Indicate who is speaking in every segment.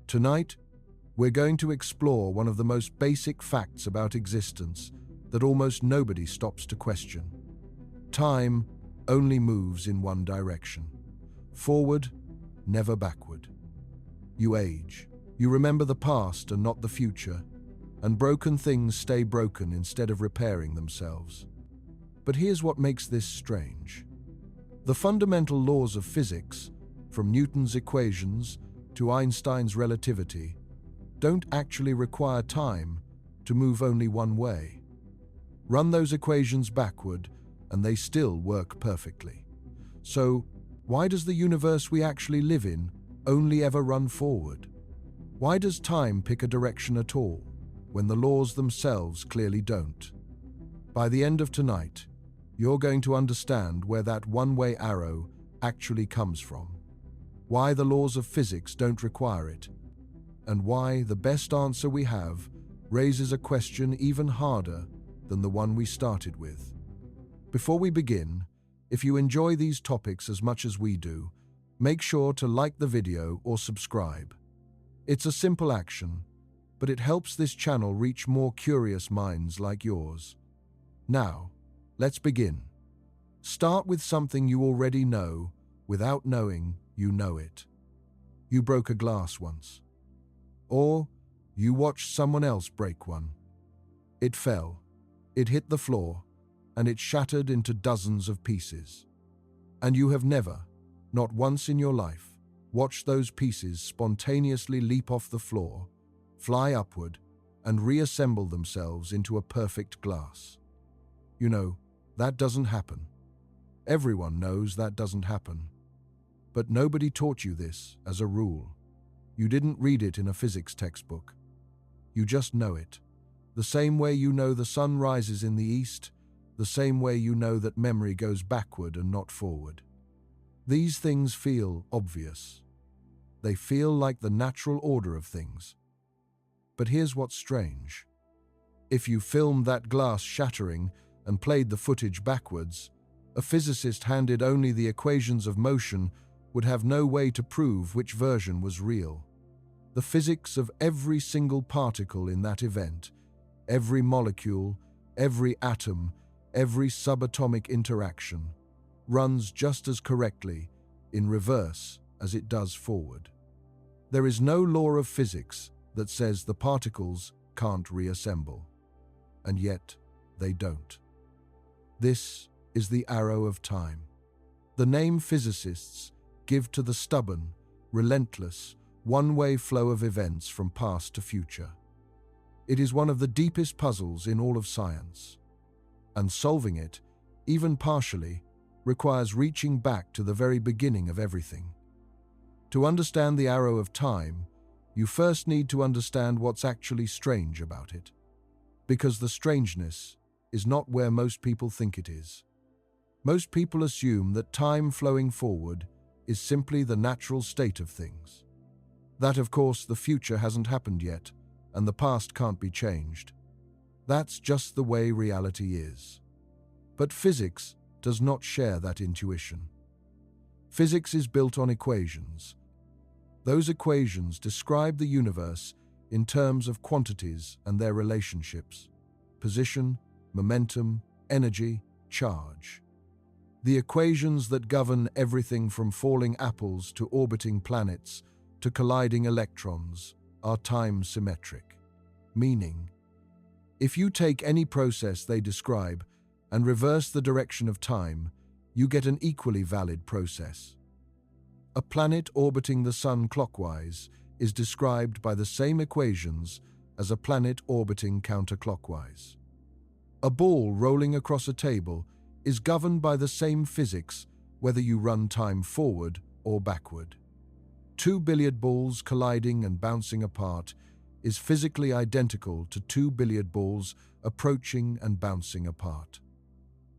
Speaker 1: Tonight, we're going to explore one of the most basic facts about existence that almost nobody stops to question. Time only moves in one direction. Forward, never backward. You age. You remember the past and not the future, and broken things stay broken instead of repairing themselves. But here's what makes this strange. The fundamental laws of physics, from Newton's equations to Einstein's relativity, don't actually require time to move only one way. Run those equations backward, and they still work perfectly. So, why does the universe we actually live in only ever run forward? Why does time pick a direction at all, when the laws themselves clearly don't? By the end of tonight, you're going to understand where that one-way arrow actually comes from, why the laws of physics don't require it, and why the best answer we have raises a question even harder than the one we started with. Before we begin, if you enjoy these topics as much as we do, make sure to like the video or subscribe. It's a simple action, but it helps this channel reach more curious minds like yours. Now, let's begin. Start with something you already know without knowing you know it. You broke a glass once. Or you watched someone else break one. It fell, it hit the floor, and it shattered into dozens of pieces. And you have never, not once in your life, watched those pieces spontaneously leap off the floor, fly upward, and reassemble themselves into a perfect glass. You know, that doesn't happen. Everyone knows that doesn't happen. But nobody taught you this as a rule. You didn't read it in a physics textbook. You just know it. The same way you know the sun rises in the east, the same way you know that memory goes backward and not forward. These things feel obvious. They feel like the natural order of things. But here's what's strange. If you filmed that glass shattering and played the footage backwards, a physicist handed only the equations of motion would have no way to prove which version was real. The physics of every single particle in that event, every molecule, every atom, every subatomic interaction, runs just as correctly in reverse as it does forward. There is no law of physics that says the particles can't reassemble, and yet they don't. This is the arrow of time. The name physicists give to the stubborn, relentless, one-way flow of events from past to future. It is one of the deepest puzzles in all of science, and solving it, even partially, requires reaching back to the very beginning of everything. To understand the arrow of time, you first need to understand what's actually strange about it, because the strangeness is not where most people think it is. Most people assume that time flowing forward is simply the natural state of things. That, of course, the future hasn't happened yet, and the past can't be changed. That's just the way reality is. But physics does not share that intuition. Physics is built on equations. Those equations describe the universe in terms of quantities and their relationships: position, momentum, energy, charge. The equations that govern everything from falling apples to orbiting planets to colliding electrons are time-symmetric, meaning, if you take any process they describe and reverse the direction of time, you get an equally valid process. A planet orbiting the sun clockwise is described by the same equations as a planet orbiting counterclockwise. A ball rolling across a table is governed by the same physics whether you run time forward or backward. Two billiard balls colliding and bouncing apart is physically identical to two billiard balls approaching and bouncing apart.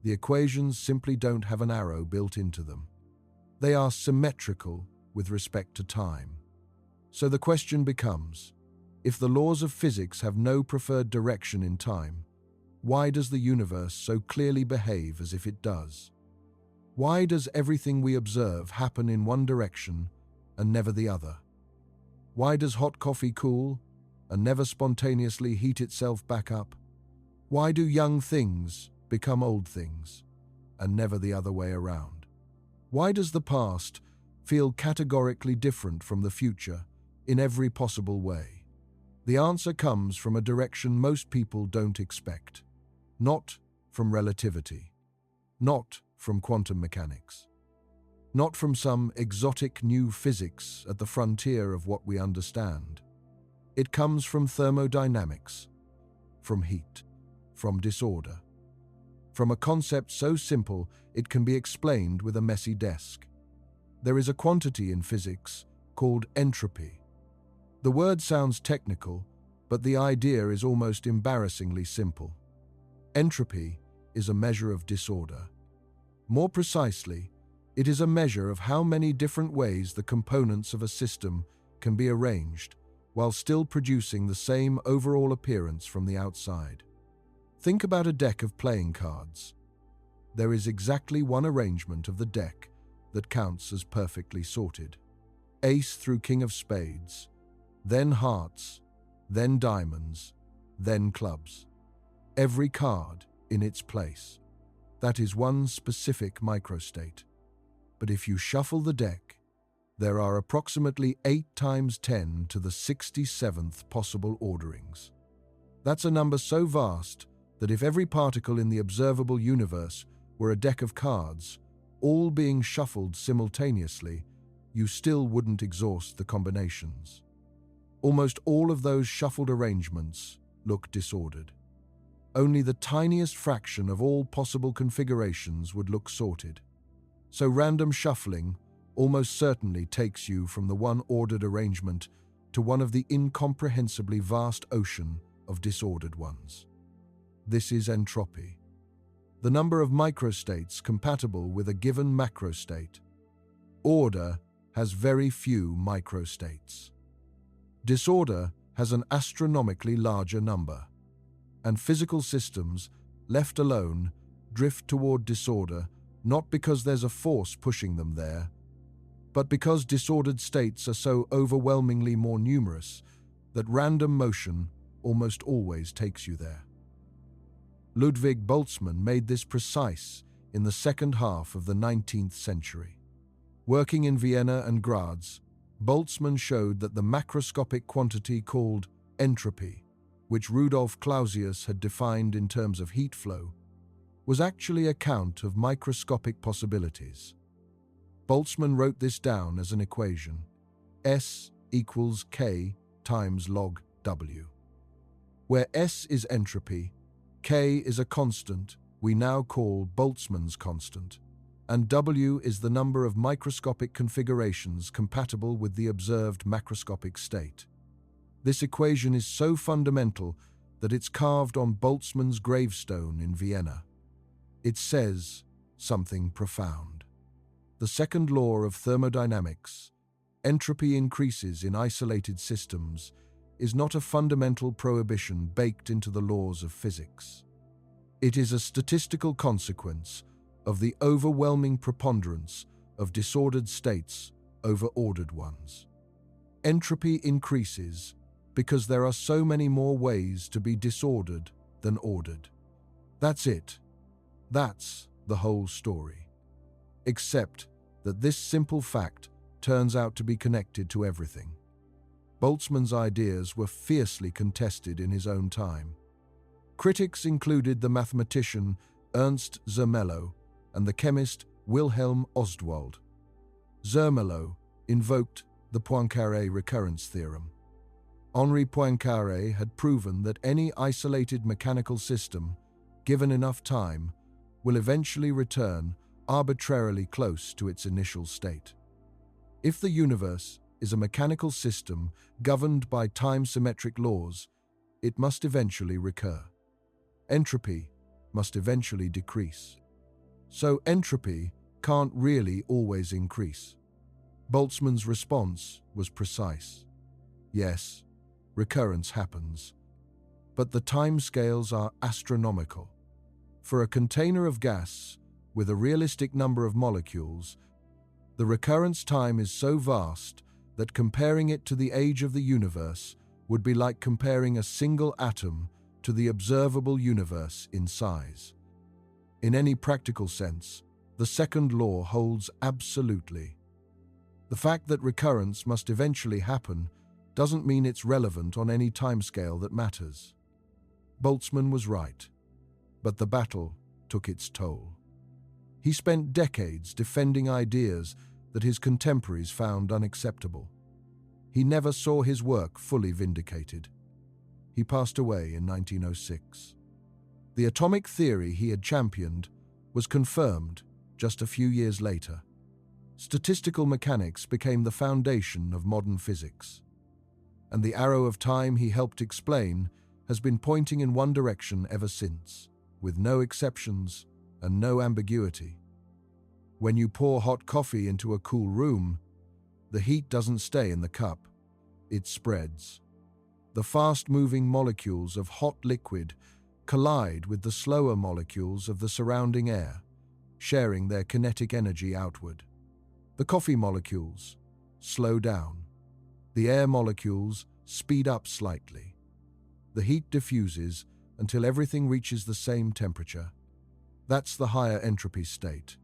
Speaker 1: The equations simply don't have an arrow built into them. They are symmetrical with respect to time. So the question becomes, if the laws of physics have no preferred direction in time, why does the universe so clearly behave as if it does? Why does everything we observe happen in one direction and never the other? Why does hot coffee cool and never spontaneously heat itself back up? Why do young things become old things and never the other way around? Why does the past feel categorically different from the future in every possible way? The answer comes from a direction most people don't expect. Not from relativity. Not from quantum mechanics. Not from some exotic new physics at the frontier of what we understand. It comes from thermodynamics, from heat, from disorder, from a concept so simple it can be explained with a messy desk. There is a quantity in physics called entropy. The word sounds technical, but the idea is almost embarrassingly simple. Entropy is a measure of disorder. More precisely, it is a measure of how many different ways the components of a system can be arranged while still producing the same overall appearance from the outside. Think about a deck of playing cards. There is exactly one arrangement of the deck that counts as perfectly sorted. Ace through king of spades, then hearts, then diamonds, then clubs. Every card in its place. That is one specific microstate. But if you shuffle the deck, there are approximately 8 times 10 to the 67th possible orderings. That's a number so vast that if every particle in the observable universe were a deck of cards, all being shuffled simultaneously, you still wouldn't exhaust the combinations. Almost all of those shuffled arrangements look disordered. Only the tiniest fraction of all possible configurations would look sorted. So random shuffling almost certainly takes you from the one ordered arrangement to one of the incomprehensibly vast ocean of disordered ones. This is entropy, the number of microstates compatible with a given macrostate. Order has very few microstates. Disorder has an astronomically larger number, and physical systems, left alone, drift toward disorder not because there's a force pushing them there, but because disordered states are so overwhelmingly more numerous that random motion almost always takes you there. Ludwig Boltzmann made this precise in the second half of the 19th century. Working in Vienna and Graz, Boltzmann showed that the macroscopic quantity called entropy, which Rudolf Clausius had defined in terms of heat flow, was actually a count of microscopic possibilities. Boltzmann wrote this down as an equation: S equals K times log W. Where S is entropy, K is a constant we now call Boltzmann's constant, and W is the number of microscopic configurations compatible with the observed macroscopic state. This equation is so fundamental that it's carved on Boltzmann's gravestone in Vienna. It says something profound. The second law of thermodynamics, entropy increases in isolated systems, is not a fundamental prohibition baked into the laws of physics. It is a statistical consequence of the overwhelming preponderance of disordered states over ordered ones. Entropy increases because there are so many more ways to be disordered than ordered. That's it. That's the whole story. Except that this simple fact turns out to be connected to everything. Boltzmann's ideas were fiercely contested in his own time. Critics included the mathematician Ernst Zermelo and the chemist Wilhelm Ostwald. Zermelo invoked the Poincaré recurrence theorem. Henri Poincaré had proven that any isolated mechanical system, given enough time, will eventually return arbitrarily close to its initial state. If the universe is a mechanical system governed by time-symmetric laws, it must eventually recur. Entropy must eventually decrease. So entropy can't really always increase. Boltzmann's response was precise. Yes, recurrence happens, but the timescales are astronomical. For a container of gas with a realistic number of molecules, the recurrence time is so vast that comparing it to the age of the universe would be like comparing a single atom to the observable universe in size. In any practical sense, the second law holds absolutely. The fact that recurrence must eventually happen doesn't mean it's relevant on any timescale that matters. Boltzmann was right, but the battle took its toll. He spent decades defending ideas that his contemporaries found unacceptable. He never saw his work fully vindicated. He passed away in 1906. The atomic theory he had championed was confirmed just a few years later. Statistical mechanics became the foundation of modern physics. And the arrow of time he helped explain has been pointing in one direction ever since, with no exceptions and no ambiguity. When you pour hot coffee into a cool room, the heat doesn't stay in the cup, it spreads. The fast-moving molecules of hot liquid collide with the slower molecules of the surrounding air, sharing their kinetic energy outward. The coffee molecules slow down. The air molecules speed up slightly. The heat diffuses until everything reaches the same temperature. That's the higher entropy state.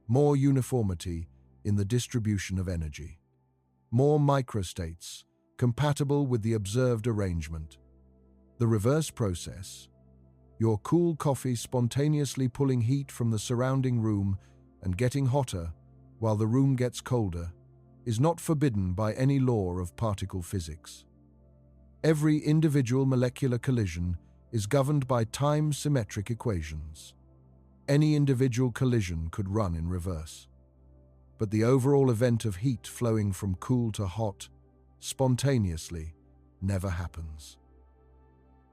Speaker 1: More uniformity in the distribution of energy. More microstates compatible with the observed arrangement. The reverse process, your cool coffee spontaneously pulling heat from the surrounding room and getting hotter while the room gets colder, is not forbidden by any law of particle physics. Every individual molecular collision is governed by time-symmetric equations. Any individual collision could run in reverse. But the overall event of heat flowing from cool to hot, spontaneously, never happens.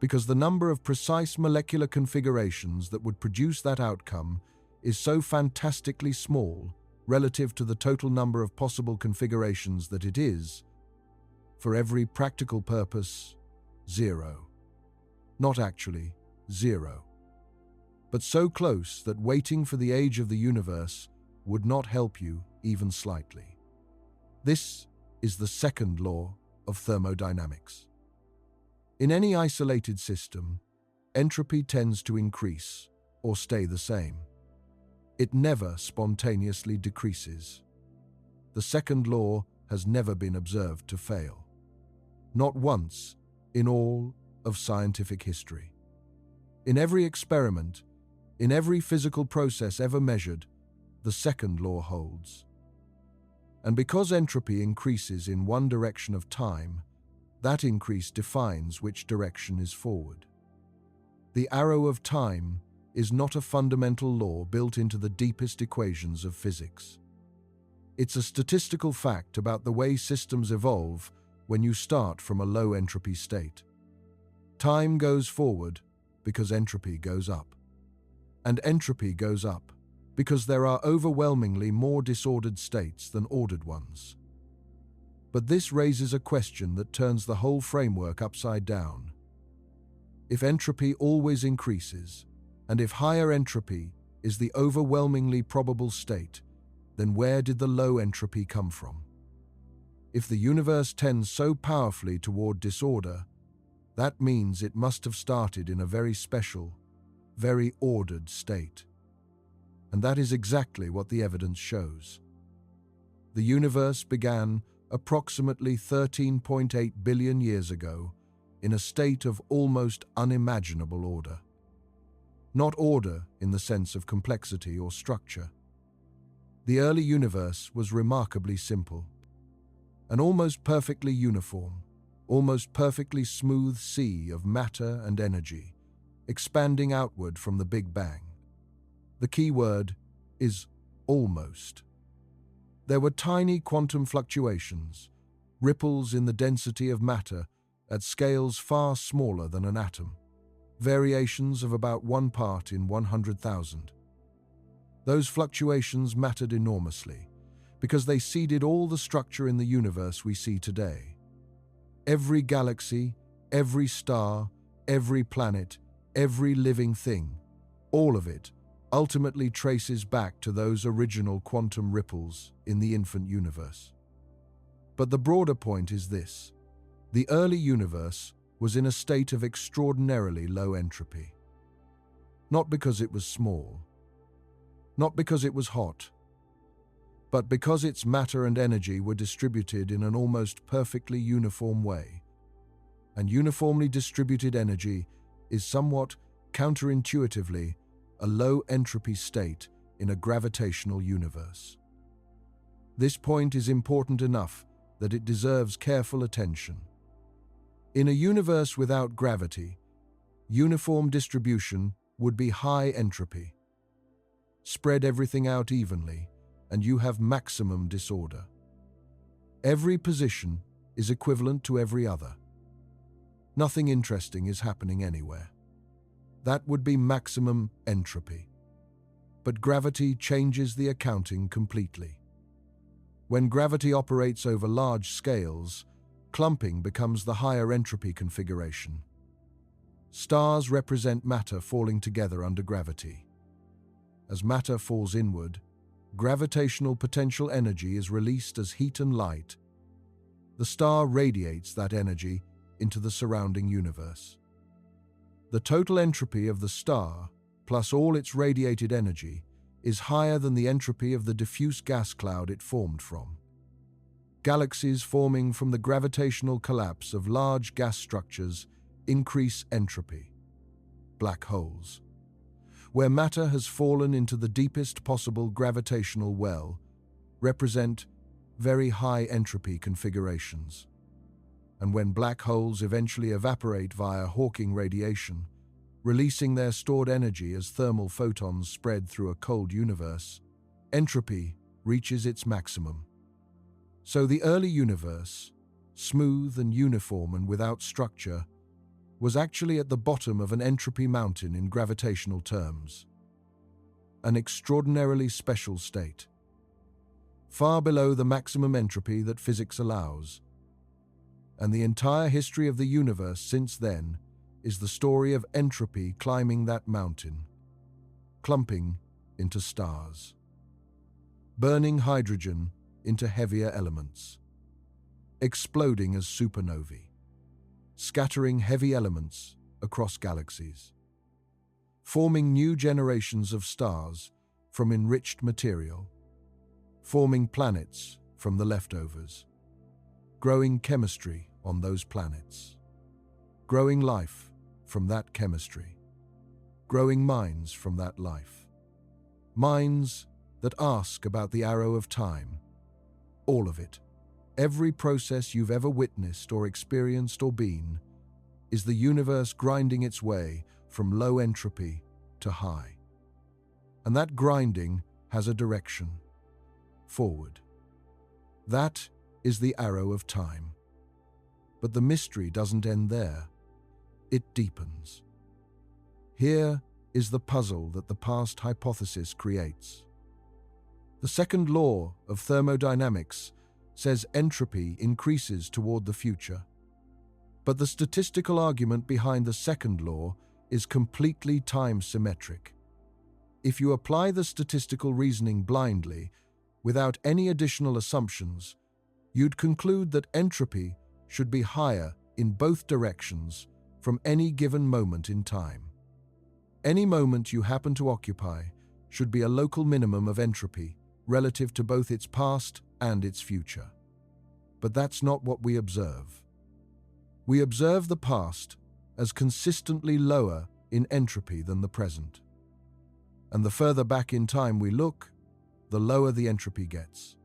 Speaker 1: Because the number of precise molecular configurations that would produce that outcome is so fantastically small relative to the total number of possible configurations that it is, for every practical purpose, zero. Not actually zero. But so close that waiting for the age of the universe would not help you even slightly. This is the second law of thermodynamics. In any isolated system, entropy tends to increase or stay the same. It never spontaneously decreases. The second law has never been observed to fail. Not once in all of scientific history. In every experiment, in every physical process ever measured, the second law holds. And because entropy increases in one direction of time, that increase defines which direction is forward. The arrow of time is not a fundamental law built into the deepest equations of physics. It's a statistical fact about the way systems evolve when you start from a low entropy state. Time goes forward because entropy goes up. And entropy goes up because there are overwhelmingly more disordered states than ordered ones. But this raises a question that turns the whole framework upside down. If entropy always increases, and if higher entropy is the overwhelmingly probable state, then where did the low entropy come from? If the universe tends so powerfully toward disorder, that means it must have started in a very special, very ordered state. And that is exactly what the evidence shows. The universe began approximately 13.8 billion years ago in a state of almost unimaginable order. Not order in the sense of complexity or structure. The early universe was remarkably simple. An almost perfectly uniform, almost perfectly smooth sea of matter and energy, expanding outward from the Big Bang. The key word is almost. There were tiny quantum fluctuations, ripples in the density of matter at scales far smaller than an atom, variations of about 1 part in 100,000. Those fluctuations mattered enormously because they seeded all the structure in the universe we see today. Every galaxy, every star, every planet, every living thing, all of it ultimately traces back to those original quantum ripples in the infant universe. But the broader point is this: the early universe was in a state of extraordinarily low entropy. Not because it was small, not because it was hot, but because its matter and energy were distributed in an almost perfectly uniform way. And uniformly distributed energy is somewhat counterintuitively a low entropy state in a gravitational universe. This point is important enough that it deserves careful attention. In a universe without gravity, uniform distribution would be high entropy. Spread everything out evenly, and you have maximum disorder. Every position is equivalent to every other. Nothing interesting is happening anywhere. That would be maximum entropy. But gravity changes the accounting completely. When gravity operates over large scales, clumping becomes the higher entropy configuration. Stars represent matter falling together under gravity. As matter falls inward, gravitational potential energy is released as heat and light. The star radiates that energy into the surrounding universe. The total entropy of the star, plus all its radiated energy, is higher than the entropy of the diffuse gas cloud it formed from. Galaxies forming from the gravitational collapse of large gas structures increase entropy. Black holes, where matter has fallen into the deepest possible gravitational well, represent very high entropy configurations. And when black holes eventually evaporate via Hawking radiation, releasing their stored energy as thermal photons spread through a cold universe, entropy reaches its maximum. So the early universe, smooth and uniform and without structure, was actually at the bottom of an entropy mountain in gravitational terms. An extraordinarily special state, far below the maximum entropy that physics allows. And the entire history of the universe since then is the story of entropy climbing that mountain, clumping into stars, burning hydrogen into heavier elements, exploding as supernovae, scattering heavy elements across galaxies, forming new generations of stars from enriched material, forming planets from the leftovers, growing chemistry on those planets, growing life from that chemistry, growing minds from that life, minds that ask about the arrow of time, all of it. Every process you've ever witnessed or experienced or been is the universe grinding its way from low entropy to high. And that grinding has a direction, forward. That is the arrow of time. But the mystery doesn't end there. It deepens. Here is the puzzle that the past hypothesis creates. The second law of thermodynamics says entropy increases toward the future. But the statistical argument behind the second law is completely time-symmetric. If you apply the statistical reasoning blindly, without any additional assumptions, you'd conclude that entropy should be higher in both directions from any given moment in time. Any moment you happen to occupy should be a local minimum of entropy relative to both its past and its future. But that's not what we observe. We observe the past as consistently lower in entropy than the present. And the further back in time we look, the lower the entropy gets.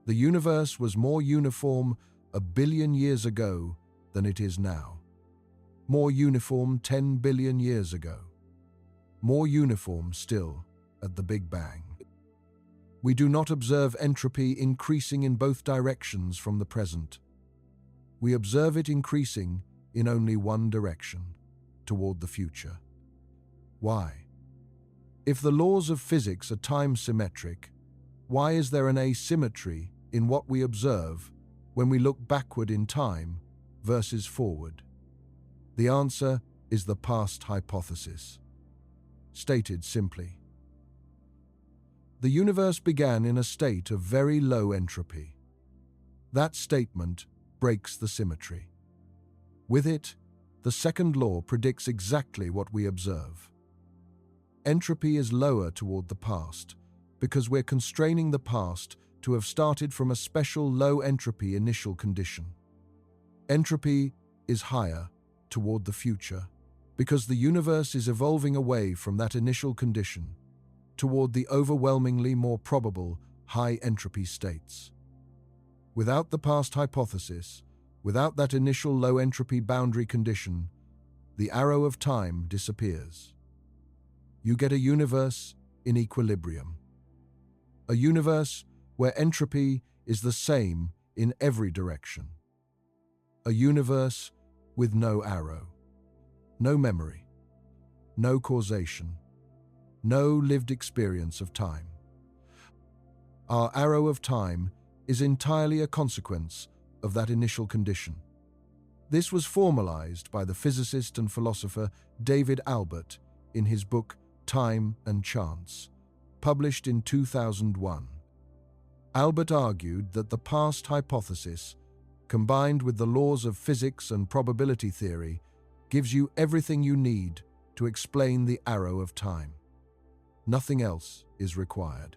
Speaker 1: The universe was more uniform 1 billion years ago than it is now. More uniform 10 billion years ago. More uniform still at the Big Bang. We do not observe entropy increasing in both directions from the present. We observe it increasing in only one direction, toward the future. Why? If the laws of physics are time-symmetric, why is there an asymmetry in what we observe when we look backward in time versus forward? The answer is the past hypothesis. Stated simply, the universe began in a state of very low entropy. That statement breaks the symmetry. With it, the second law predicts exactly what we observe. Entropy is lower toward the past because we're constraining the past to have started from a special low entropy initial condition. Entropy is higher toward the future because the universe is evolving away from that initial condition toward the overwhelmingly more probable high entropy states. Without the past hypothesis, without that initial low entropy boundary condition, the arrow of time disappears. You get a universe in equilibrium. A universe where entropy is the same in every direction. A universe with no arrow, no memory, no causation, no lived experience of time. Our arrow of time is entirely a consequence of that initial condition. This was formalized by the physicist and philosopher David Albert in his book Time and Chance, published in 2001. Albert argued that the past hypothesis, combined with the laws of physics and probability theory, gives you everything you need to explain the arrow of time. Nothing else is required.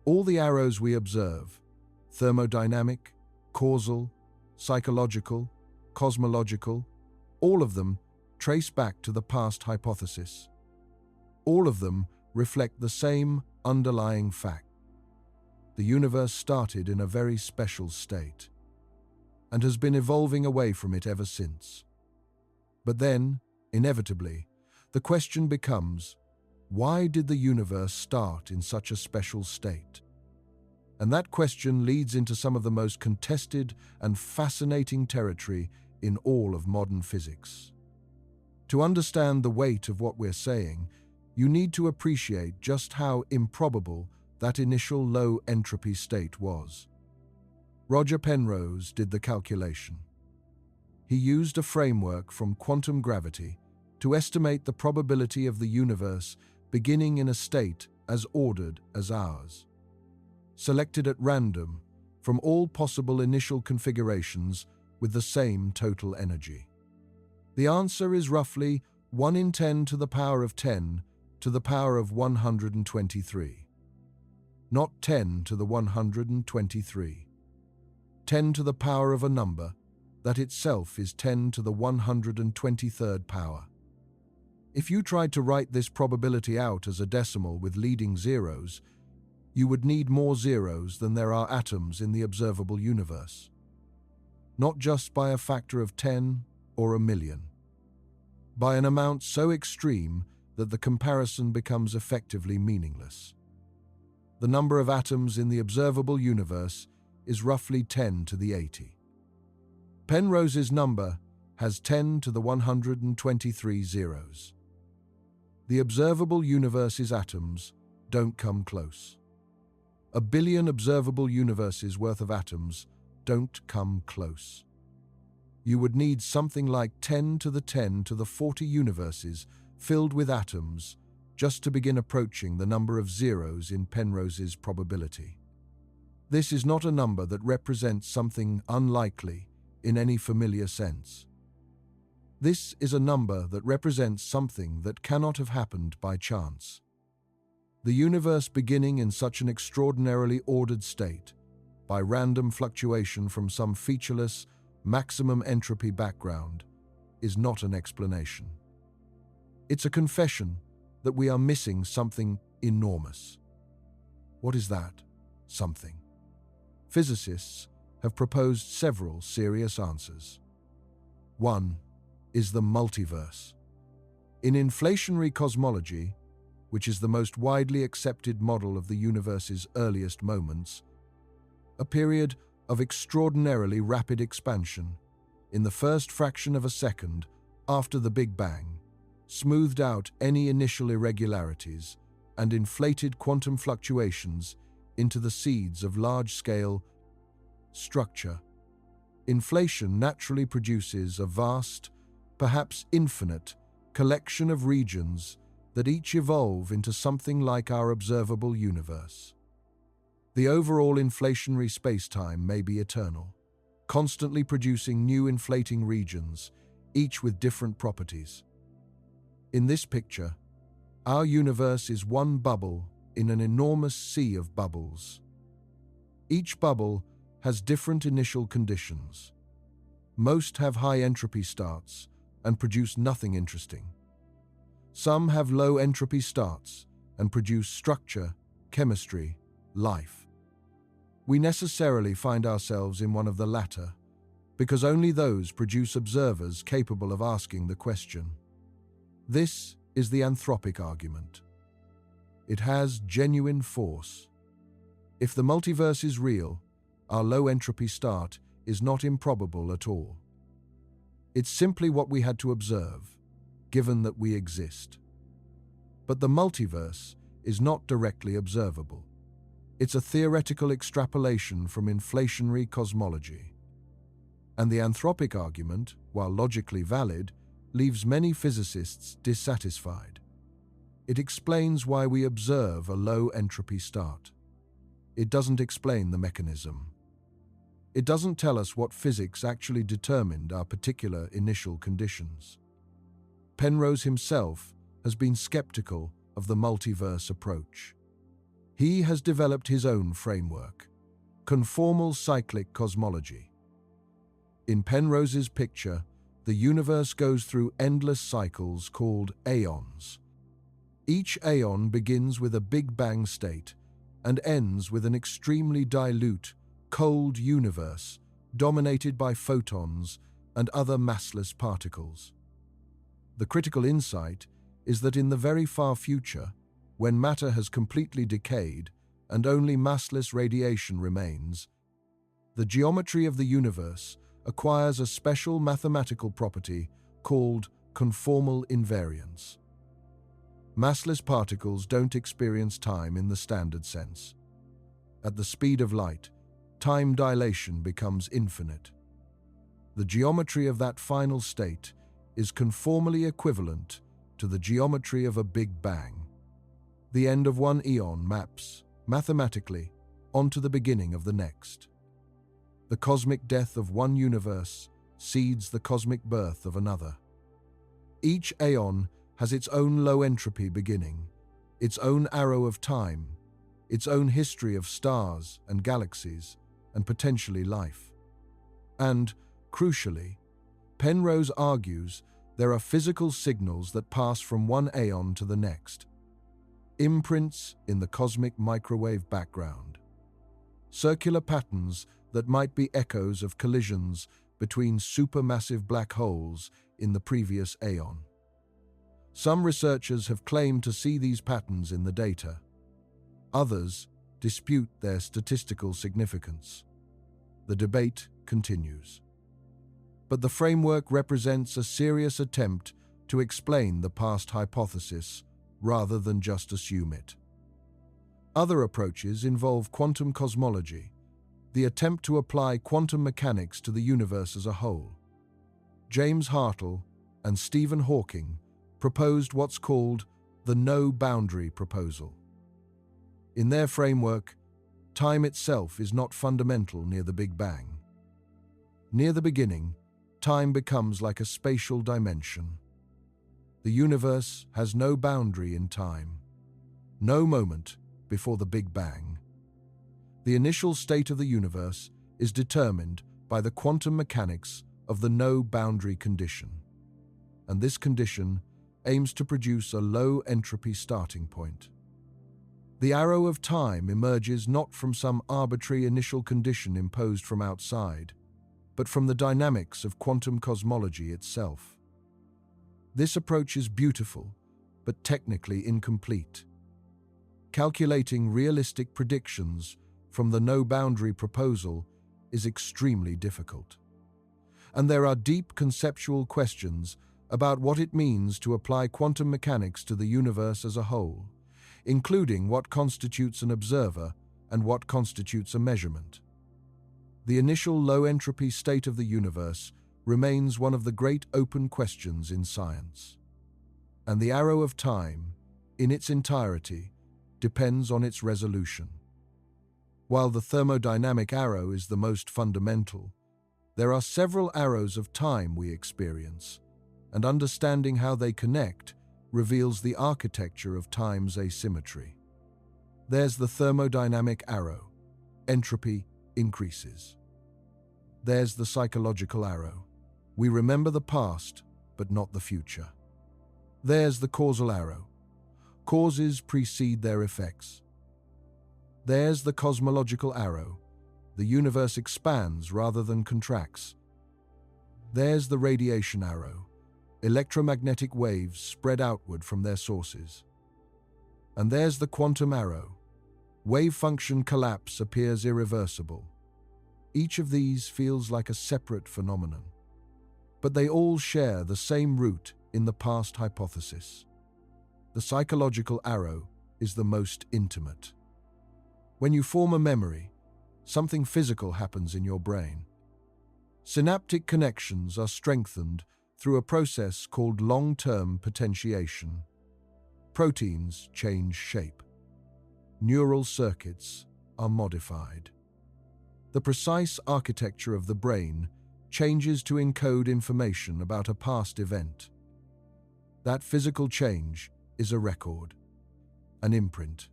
Speaker 1: All the arrows we observe, thermodynamic, causal, psychological, cosmological, all of them trace back to the past hypothesis. All of them reflect the same underlying fact. The universe started in a very special state and has been evolving away from it ever since. But then, inevitably, the question becomes, why did the universe start in such a special state? And that question leads into some of the most contested and fascinating territory in all of modern physics. To understand the weight of what we're saying, you need to appreciate just how improbable that initial low entropy state was. Roger Penrose did the calculation. He used a framework from quantum gravity to estimate the probability of the universe beginning in a state as ordered as ours. Selected at random from all possible initial configurations with the same total energy. The answer is roughly 1 in 10 to the power of 10 to the power of 123. Not 10 to the 123. 10 to the power of a number that itself is 10 to the 123rd power. If you tried to write this probability out as a decimal with leading zeros, you would need more zeros than there are atoms in the observable universe. Not just by a factor of 10 or a million. By an amount so extreme that the comparison becomes effectively meaningless. The number of atoms in the observable universe is roughly 10 to the 80. Penrose's number has 10 to the 123 zeros. The observable universe's atoms don't come close. A billion observable universes worth of atoms don't come close. You would need something like 10 to the 10 to the 40 universes filled with atoms just to begin approaching the number of zeros in Penrose's probability. This is not a number that represents something unlikely in any familiar sense. This is a number that represents something that cannot have happened by chance. The universe beginning in such an extraordinarily ordered state, by random fluctuation from some featureless, maximum entropy background, is not an explanation. It's a confession that we are missing something enormous. What is that something? Physicists have proposed several serious answers. One is the multiverse. In inflationary cosmology, which is the most widely accepted model of the universe's earliest moments, a period of extraordinarily rapid expansion, in the first fraction of a second after the Big Bang, smoothed out any initial irregularities and inflated quantum fluctuations into the seeds of large-scale structure. Inflation naturally produces a vast, perhaps infinite, collection of regions that each evolve into something like our observable universe. The overall inflationary spacetime may be eternal, constantly producing new inflating regions, each with different properties. In this picture, our universe is one bubble in an enormous sea of bubbles. Each bubble has different initial conditions. Most have high entropy starts and produce nothing interesting. Some have low entropy starts and produce structure, chemistry, life. We necessarily find ourselves in one of the latter, because only those produce observers capable of asking the question. This is the anthropic argument. It has genuine force. If the multiverse is real, our low entropy start is not improbable at all. It's simply what we had to observe, given that we exist. But the multiverse is not directly observable. It's a theoretical extrapolation from inflationary cosmology. And the anthropic argument, while logically valid, leaves many physicists dissatisfied. It explains why we observe a low entropy start. It doesn't explain the mechanism. It doesn't tell us what physics actually determined our particular initial conditions. Penrose himself has been skeptical of the multiverse approach. He has developed his own framework, conformal cyclic cosmology. In Penrose's picture, the universe goes through endless cycles called aeons. Each aeon begins with a Big Bang state and ends with an extremely dilute, cold universe dominated by photons and other massless particles. The critical insight is that in the very far future, when matter has completely decayed and only massless radiation remains, the geometry of the universe acquires a special mathematical property called conformal invariance. Massless particles don't experience time in the standard sense. At the speed of light, time dilation becomes infinite. The geometry of that final state is conformally equivalent to the geometry of a Big Bang. The end of one eon maps, mathematically, onto the beginning of the next. The cosmic death of one universe seeds the cosmic birth of another. Each aeon has its own low entropy beginning, its own arrow of time, its own history of stars and galaxies, and potentially life. And, crucially, Penrose argues there are physical signals that pass from one aeon to the next. Imprints in the cosmic microwave background. Circular patterns that might be echoes of collisions between supermassive black holes in the previous aeon. Some researchers have claimed to see these patterns in the data. Others dispute their statistical significance. The debate continues. But the framework represents a serious attempt to explain the past hypothesis rather than just assume it. Other approaches involve quantum cosmology, the attempt to apply quantum mechanics to the universe as a whole. James Hartle and Stephen Hawking proposed what's called the no-boundary proposal. In their framework, time itself is not fundamental near the Big Bang. Near the beginning, time becomes like a spatial dimension. The universe has no boundary in time, no moment before the Big Bang. The initial state of the universe is determined by the quantum mechanics of the no-boundary condition, and this condition aims to produce a low entropy starting point. The arrow of time emerges not from some arbitrary initial condition imposed from outside, but from the dynamics of quantum cosmology itself. This approach is beautiful, but technically incomplete. Calculating realistic predictions from the no-boundary proposal is extremely difficult. And there are deep conceptual questions about what it means to apply quantum mechanics to the universe as a whole, including what constitutes an observer and what constitutes a measurement. The initial low-entropy state of the universe remains one of the great open questions in science. And the arrow of time, in its entirety, depends on its resolution. While the thermodynamic arrow is the most fundamental, there are several arrows of time we experience, and understanding how they connect reveals the architecture of time's asymmetry. There's the thermodynamic arrow. Entropy increases. There's the psychological arrow. We remember the past, but not the future. There's the causal arrow. Causes precede their effects. There's the cosmological arrow. The universe expands rather than contracts. There's the radiation arrow. Electromagnetic waves spread outward from their sources. And there's the quantum arrow. Wave function collapse appears irreversible. Each of these feels like a separate phenomenon, but they all share the same root in the past hypothesis. The psychological arrow is the most intimate. When you form a memory, something physical happens in your brain. Synaptic connections are strengthened through a process called long-term potentiation. Proteins change shape. Neural circuits are modified. The precise architecture of the brain changes to encode information about a past event. That physical change is a record, an imprint,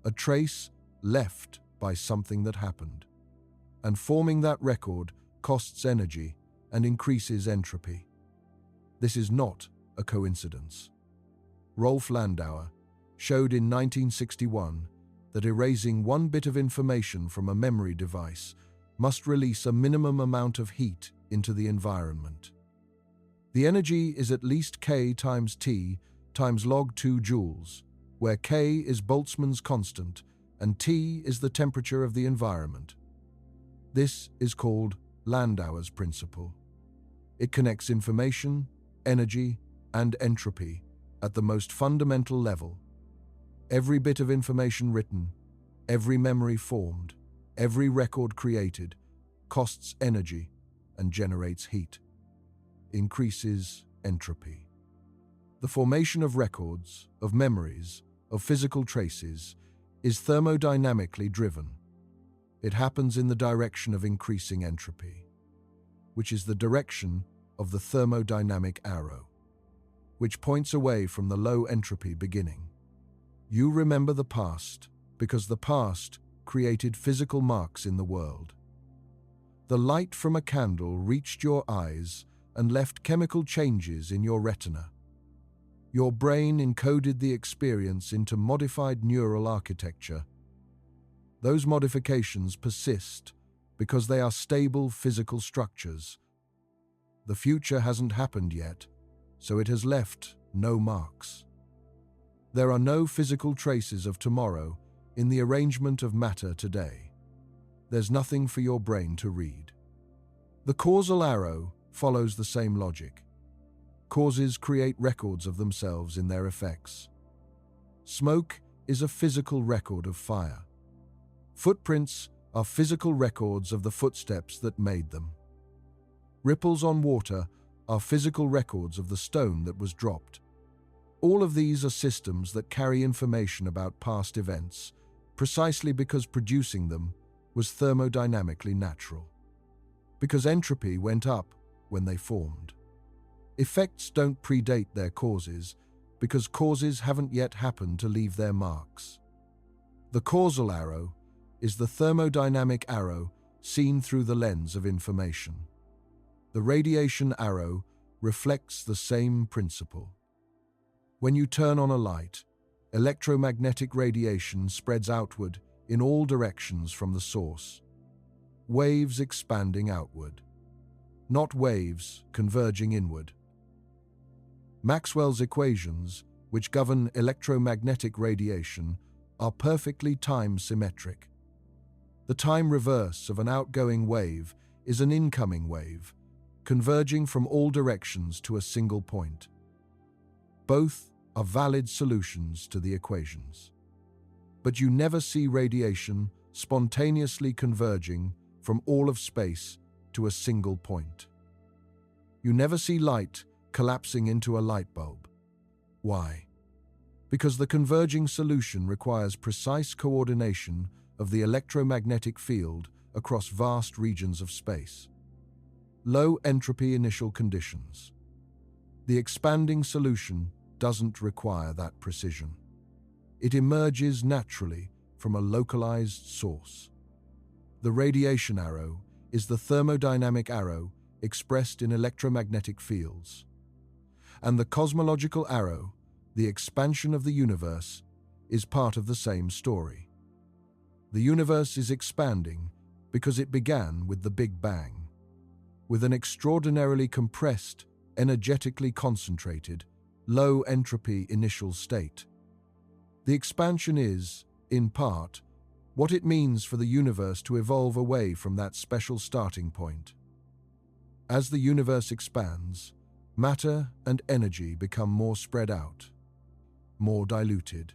Speaker 1: a trace left by something that happened. And forming that record costs energy and increases entropy. This is not a coincidence. Rolf Landauer showed in 1961 that erasing one bit of information from a memory device must release a minimum amount of heat into the environment. The energy is at least K times T times log 2 joules, where K is Boltzmann's constant and T is the temperature of the environment. This is called Landauer's principle. It connects information, energy, and entropy at the most fundamental level. Every bit of information written, every memory formed, every record created, costs energy and generates heat, increases entropy. The formation of records, of memories, of physical traces is thermodynamically driven. It happens in the direction of increasing entropy, which is the direction of the thermodynamic arrow, which points away from the low entropy beginning. You remember the past because the past created physical marks in the world. The light from a candle reached your eyes and left chemical changes in your retina. Your brain encoded the experience into modified neural architecture. Those modifications persist because they are stable physical structures. The future hasn't happened yet, so it has left no marks. There are no physical traces of tomorrow in the arrangement of matter today. There's nothing for your brain to read. The causal arrow follows the same logic. Causes create records of themselves in their effects. Smoke is a physical record of fire. Footprints are physical records of the footsteps that made them. Ripples on water are physical records of the stone that was dropped. All of these are systems that carry information about past events, precisely because producing them was thermodynamically natural. Because entropy went up when they formed. Effects don't predate their causes because causes haven't yet happened to leave their marks. The causal arrow is the thermodynamic arrow seen through the lens of information. The radiation arrow reflects the same principle. When you turn on a light, electromagnetic radiation spreads outward in all directions from the source. Waves expanding outward, not waves converging inward. Maxwell's equations, which govern electromagnetic radiation, are perfectly time-symmetric. The time reverse of an outgoing wave is an incoming wave, converging from all directions to a single point. Both are valid solutions to the equations. But you never see radiation spontaneously converging from all of space to a single point. You never see light collapsing into a light bulb. Why? Because the converging solution requires precise coordination of the electromagnetic field across vast regions of space. Low entropy initial conditions. The expanding solution doesn't require that precision. It emerges naturally from a localized source. The radiation arrow is the thermodynamic arrow expressed in electromagnetic fields. And the cosmological arrow, the expansion of the universe, is part of the same story. The universe is expanding because it began with the Big Bang, with an extraordinarily compressed, energetically concentrated, low entropy initial state. The expansion is, in part, what it means for the universe to evolve away from that special starting point. As the universe expands, matter and energy become more spread out, more diluted,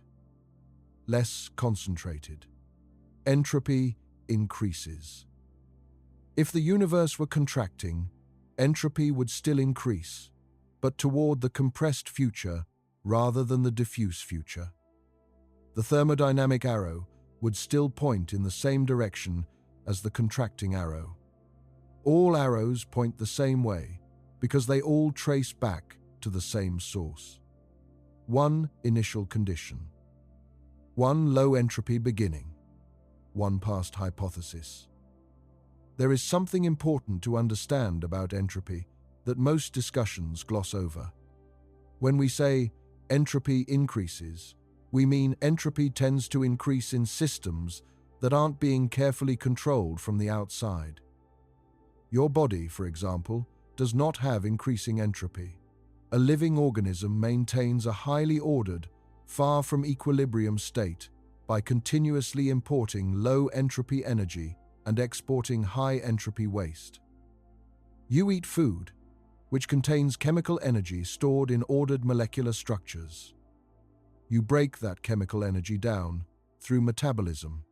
Speaker 1: less concentrated. Entropy increases. If the universe were contracting, entropy would still increase, but toward the compressed future rather than the diffuse future. The thermodynamic arrow would still point in the same direction as the contracting arrow. All arrows point the same way because they all trace back to the same source. One initial condition. One low entropy beginning. One past hypothesis. There is something important to understand about entropy that most discussions gloss over. When we say entropy increases, we mean entropy tends to increase in systems that aren't being carefully controlled from the outside. Your body, for example, does not have increasing entropy. A living organism maintains a highly ordered, far from equilibrium state by continuously importing low entropy energy and exporting high entropy waste. You eat food, which contains chemical energy stored in ordered molecular structures. You break that chemical energy down through metabolism.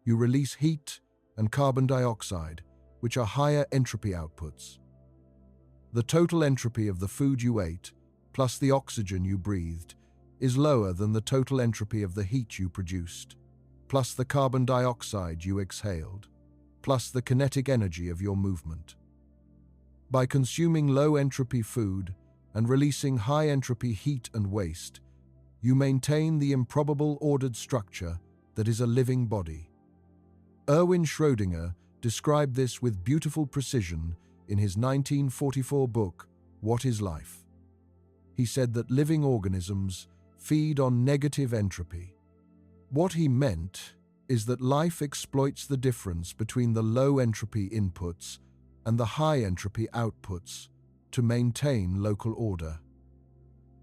Speaker 1: You release heat and carbon dioxide, which are higher entropy outputs. The total entropy of the food you ate, plus the oxygen you breathed, is lower than the total entropy of the heat you produced, plus the carbon dioxide you exhaled, plus the kinetic energy of your movement. By consuming low entropy food and releasing high entropy heat and waste, you maintain the improbable ordered structure that is a living body. Erwin Schrödinger described this with beautiful precision in his 1944 book, What is Life? He said that living organisms feed on negative entropy. What he meant is that life exploits the difference between the low entropy inputs and the high entropy outputs to maintain local order.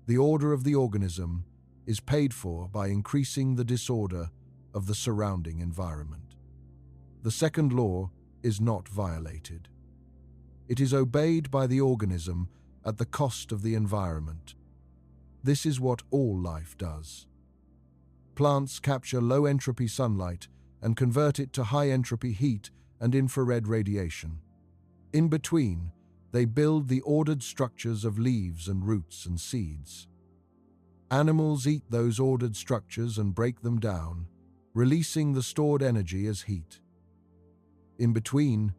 Speaker 1: The order of the organism is paid for by increasing the disorder of the surrounding environment. The second law is not violated. It is obeyed by the organism at the cost of the environment. This is what all life does. Plants capture low-entropy sunlight and convert it to high-entropy heat and infrared radiation. In between, they build the ordered structures of leaves and roots and seeds. Animals eat those ordered structures and break them down, releasing the stored energy as heat. In between,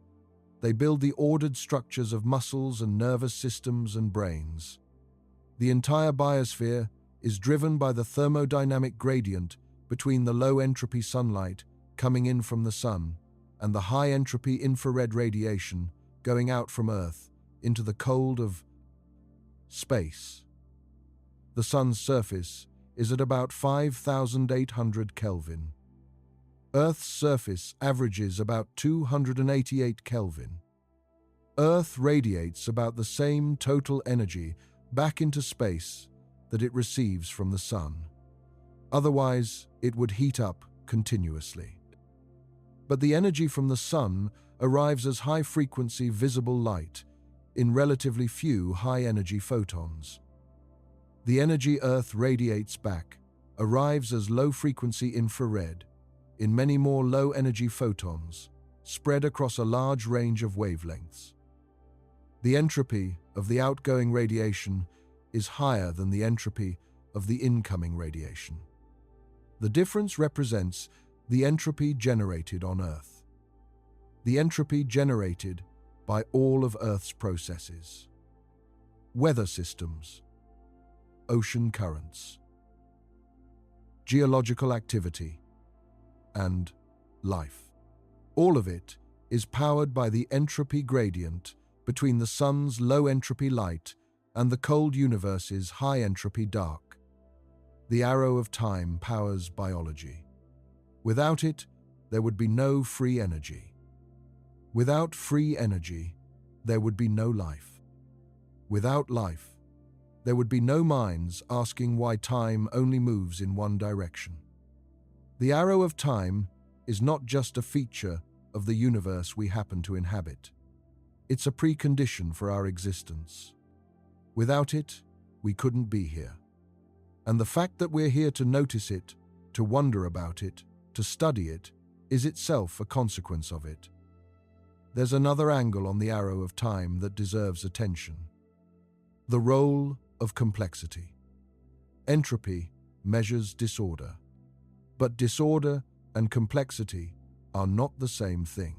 Speaker 1: they build the ordered structures of muscles and nervous systems and brains. The entire biosphere is driven by the thermodynamic gradient between the low-entropy sunlight coming in from the sun and the high-entropy infrared radiation going out from Earth into the cold of space. The sun's surface is at about 5,800 Kelvin. Earth's surface averages about 288 Kelvin. Earth radiates about the same total energy back into space that it receives from the sun. Otherwise, it would heat up continuously. But the energy from the sun arrives as high-frequency visible light in relatively few high-energy photons. The energy Earth radiates back arrives as low-frequency infrared in many more low-energy photons spread across a large range of wavelengths. The entropy of the outgoing radiation is higher than the entropy of the incoming radiation. The difference represents the entropy generated on Earth. The entropy generated by all of Earth's processes. Weather systems, ocean currents, geological activity, and life. All of it is powered by the entropy gradient between the sun's low-entropy light and the cold universe's high-entropy dark. The arrow of time powers biology. Without it, there would be no free energy. Without free energy, there would be no life. Without life, there would be no minds asking why time only moves in one direction. The arrow of time is not just a feature of the universe we happen to inhabit. It's a precondition for our existence. Without it, we couldn't be here. And the fact that we're here to notice it, to wonder about it, to study it, is itself a consequence of it. There's another angle on the arrow of time that deserves attention. The role of complexity. Entropy measures disorder, but disorder and complexity are not the same thing.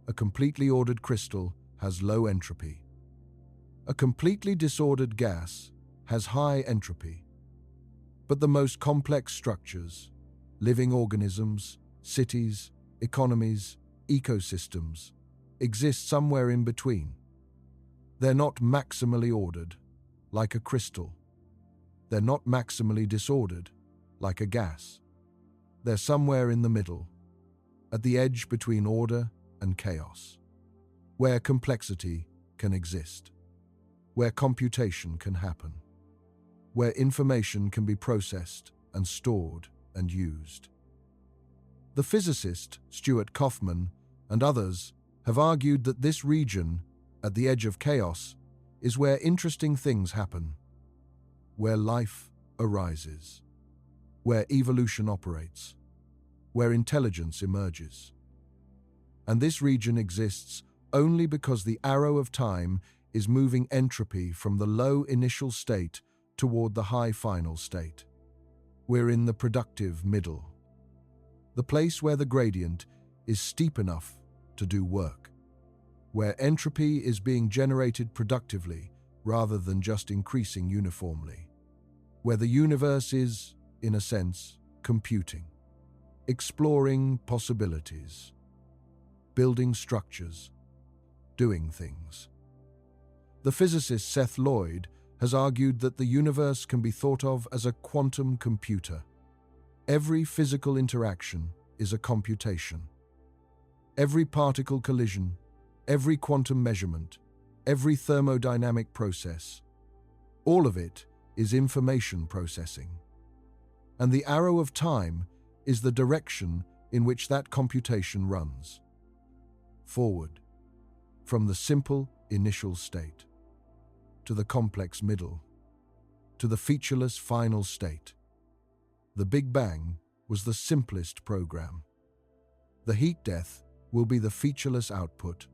Speaker 1: A completely ordered crystal has low entropy. A completely disordered gas has high entropy. But the most complex structures, living organisms, cities, economies, ecosystems, exist somewhere in between. They're not maximally ordered, like a crystal. They're not maximally disordered, like a gas. They're somewhere in the middle, at the edge between order and chaos, where complexity can exist, where computation can happen, where information can be processed and stored and used. The physicist Stuart Kauffman and others have argued that this region, at the edge of chaos, is where interesting things happen, where life arises, where evolution operates, where intelligence emerges. And this region exists only because the arrow of time is moving entropy from the low initial state toward the high final state. We're in the productive middle, the place where the gradient is steep enough to do work, where entropy is being generated productively rather than just increasing uniformly, where the universe is, in a sense, computing, exploring possibilities, building structures, doing things. The physicist Seth Lloyd has argued that the universe can be thought of as a quantum computer. Every physical interaction is a computation. Every particle collision, every quantum measurement, every thermodynamic process, all of it is information processing. And the arrow of time is the direction in which that computation runs. Forward, from the simple initial state, to the complex middle, to the featureless final state. The Big Bang was the simplest program. The heat death will be the featureless output.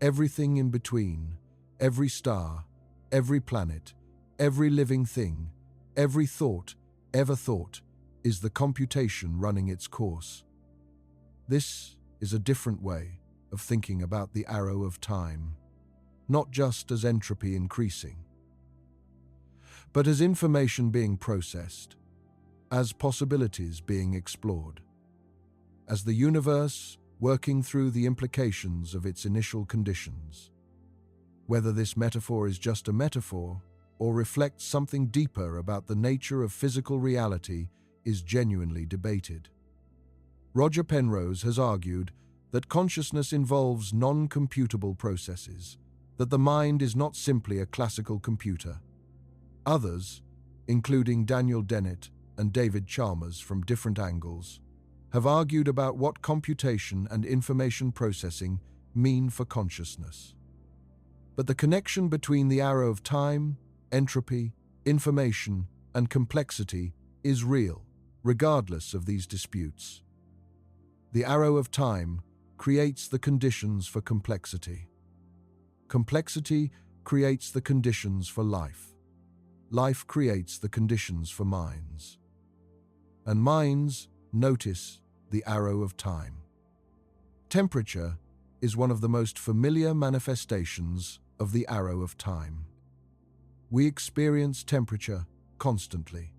Speaker 1: Everything in between, every star, every planet, every living thing, every thought ever thought, is the computation running its course. This is a different way of thinking about the arrow of time, not just as entropy increasing, but as information being processed, as possibilities being explored, as the universe working through the implications of its initial conditions. Whether this metaphor is just a metaphor or reflects something deeper about the nature of physical reality is genuinely debated. Roger Penrose has argued that consciousness involves non-computable processes, that the mind is not simply a classical computer. Others, including Daniel Dennett and David Chalmers from different angles, have argued about what computation and information processing mean for consciousness. But the connection between the arrow of time, entropy, information, and complexity is real, regardless of these disputes. The arrow of time creates the conditions for complexity. Complexity creates the conditions for life. Life creates the conditions for minds. And minds notice the arrow of time. Temperature is one of the most familiar manifestations of the arrow of time. We experience temperature constantly.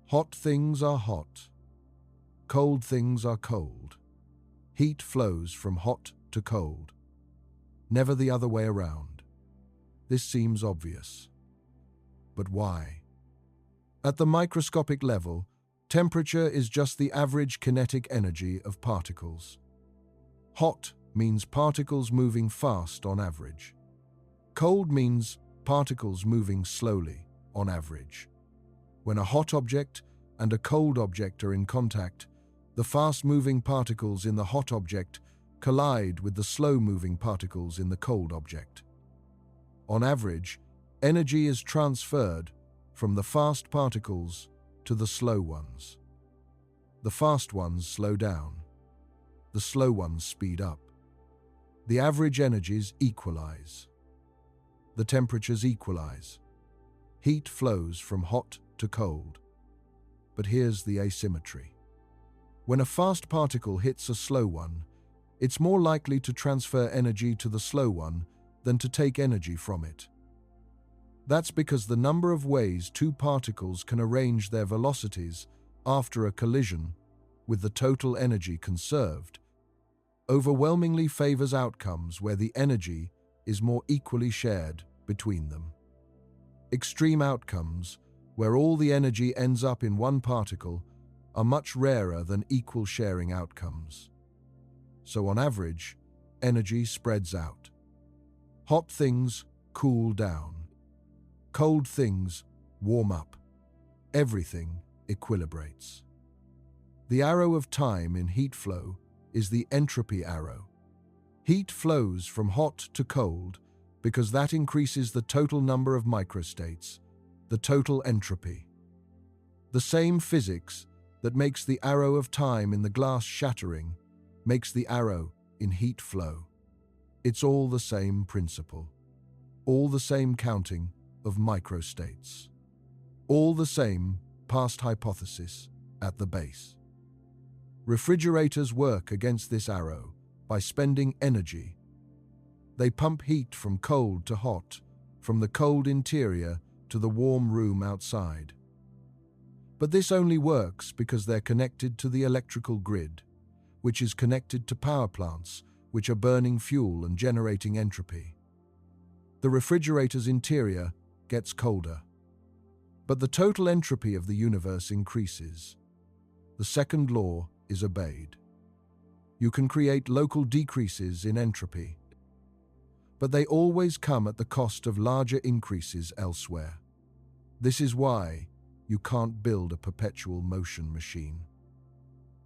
Speaker 1: Hot things are hot. Cold things are cold. Heat flows from hot to cold, never the other way around. This seems obvious. But why? At the microscopic level, temperature is just the average kinetic energy of particles. Hot means particles moving fast on average. Cold means particles moving slowly on average. When a hot object and a cold object are in contact, the fast-moving particles in the hot object collide with the slow-moving particles in the cold object. On average, energy is transferred from the fast particles to the slow ones. The fast ones slow down. The slow ones speed up. The average energies equalize. The temperatures equalize. Heat flows from hot to cold. But here's the asymmetry. When a fast particle hits a slow one, it's more likely to transfer energy to the slow one than to take energy from it. That's because the number of ways two particles can arrange their velocities after a collision, with the total energy conserved, overwhelmingly favors outcomes where the energy is more equally shared between them. Extreme outcomes, where all the energy ends up in one particle, are much rarer than equal sharing outcomes. So on average, energy spreads out. Hot things cool down. Cold things warm up. Everything equilibrates. The arrow of time in heat flow is the entropy arrow. Heat flows from hot to cold because that increases the total number of microstates, the total entropy. The same physics that makes the arrow of time in the glass shattering makes the arrow in heat flow. It's all the same principle, all the same counting of microstates, all the same past hypothesis at the base. Refrigerators work against this arrow by spending energy. They pump heat from cold to hot, from the cold interior to the warm room outside. But this only works because they're connected to the electrical grid, which is connected to power plants, which are burning fuel and generating entropy. The refrigerator's interior gets colder, but the total entropy of the universe increases. The second law is obeyed. You can create local decreases in entropy, but they always come at the cost of larger increases elsewhere. This is why you can't build a perpetual motion machine.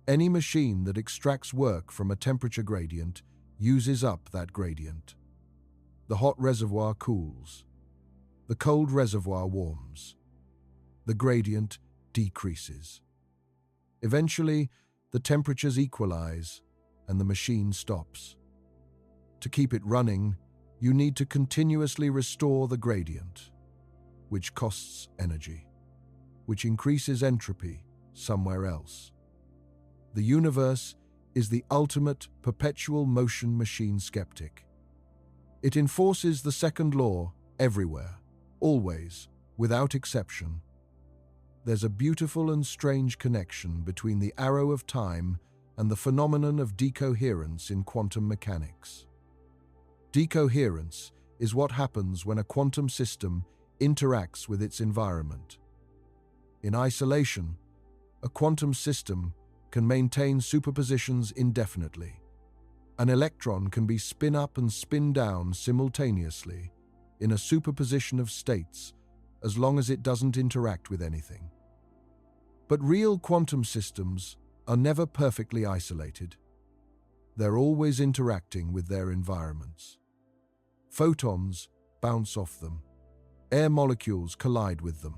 Speaker 1: Any machine that extracts work from a temperature gradient uses up that gradient. The hot reservoir cools. The cold reservoir warms. The gradient decreases. Eventually, the temperatures equalize and the machine stops. To keep it running, you need to continuously restore the gradient, which costs energy, which increases entropy somewhere else. The universe is the ultimate perpetual motion machine skeptic. It enforces the second law everywhere, always, without exception. There's a beautiful and strange connection between the arrow of time and the phenomenon of decoherence in quantum mechanics. Decoherence is what happens when a quantum system interacts with its environment. In isolation, a quantum system can maintain superpositions indefinitely. An electron can be spin up and spin down simultaneously in a superposition of states as long as it doesn't interact with anything. But real quantum systems are never perfectly isolated. They're always interacting with their environments. Photons bounce off them. Air molecules collide with them.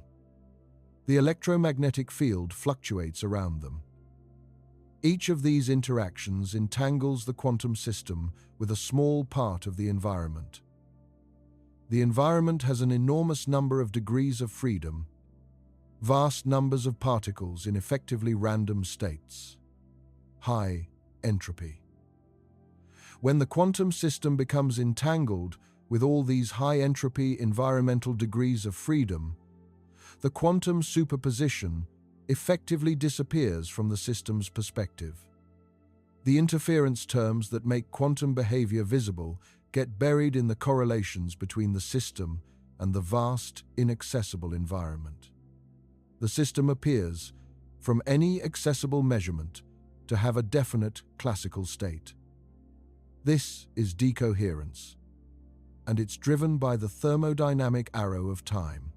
Speaker 1: The electromagnetic field fluctuates around them. Each of these interactions entangles the quantum system with a small part of the environment. The environment has an enormous number of degrees of freedom, vast numbers of particles in effectively random states. High entropy. When the quantum system becomes entangled with all these high-entropy environmental degrees of freedom, the quantum superposition effectively disappears from the system's perspective. The interference terms that make quantum behavior visible get buried in the correlations between the system and the vast, inaccessible environment. The system appears, from any accessible measurement, to have a definite classical state. This is decoherence, and it's driven by the thermodynamic arrow of time.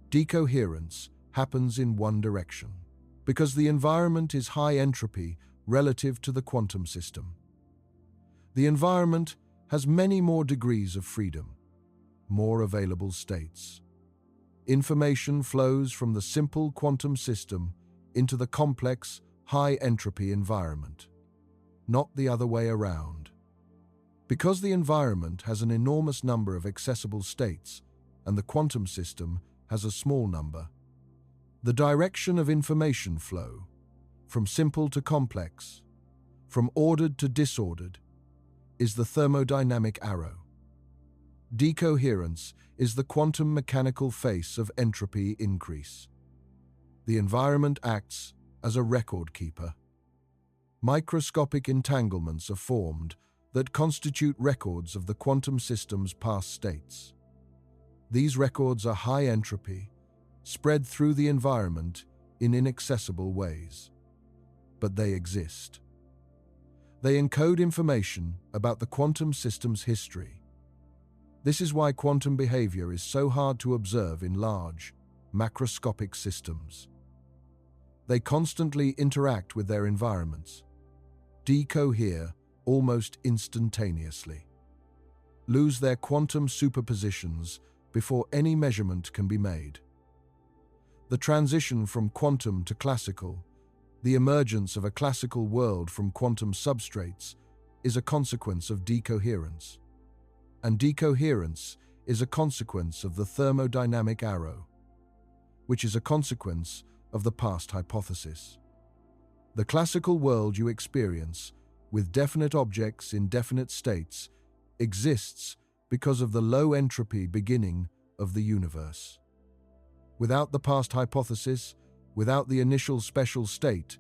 Speaker 1: Decoherence happens in one direction, because the environment is high entropy relative to the quantum system. The environment has many more degrees of freedom, more available states. Information flows from the simple quantum system into the complex, high-entropy environment, not the other way around. Because the environment has an enormous number of accessible states and the quantum system has a small number, the direction of information flow, from simple to complex, from ordered to disordered, is the thermodynamic arrow. Decoherence is the quantum mechanical face of entropy increase. The environment acts as a record keeper. Microscopic entanglements are formed that constitute records of the quantum system's past states. These records are high entropy, spread through the environment in inaccessible ways. But they exist. They encode information about the quantum system's history. This is why quantum behavior is so hard to observe in large, macroscopic systems. They constantly interact with their environments, decohere almost instantaneously, lose their quantum superpositions before any measurement can be made. The transition from quantum to classical, the emergence of a classical world from quantum substrates, is a consequence of decoherence. And decoherence is a consequence of the thermodynamic arrow, which is a consequence of the past hypothesis. The classical world you experience, with definite objects in definite states, exists because of the low entropy beginning of the universe. Without the past hypothesis, without the initial special state,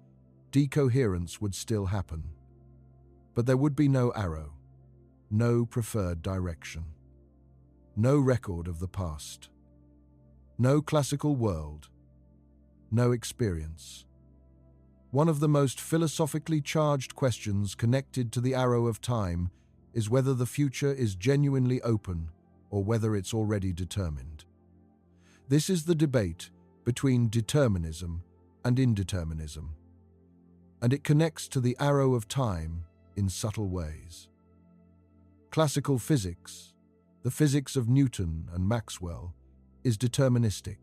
Speaker 1: decoherence would still happen. But there would be no arrow, no preferred direction, no record of the past, no classical world, no experience. One of the most philosophically charged questions connected to the arrow of time is whether the future is genuinely open or whether it's already determined. This is the debate between determinism and indeterminism, and it connects to the arrow of time in subtle ways. Classical physics, the physics of Newton and Maxwell, is deterministic.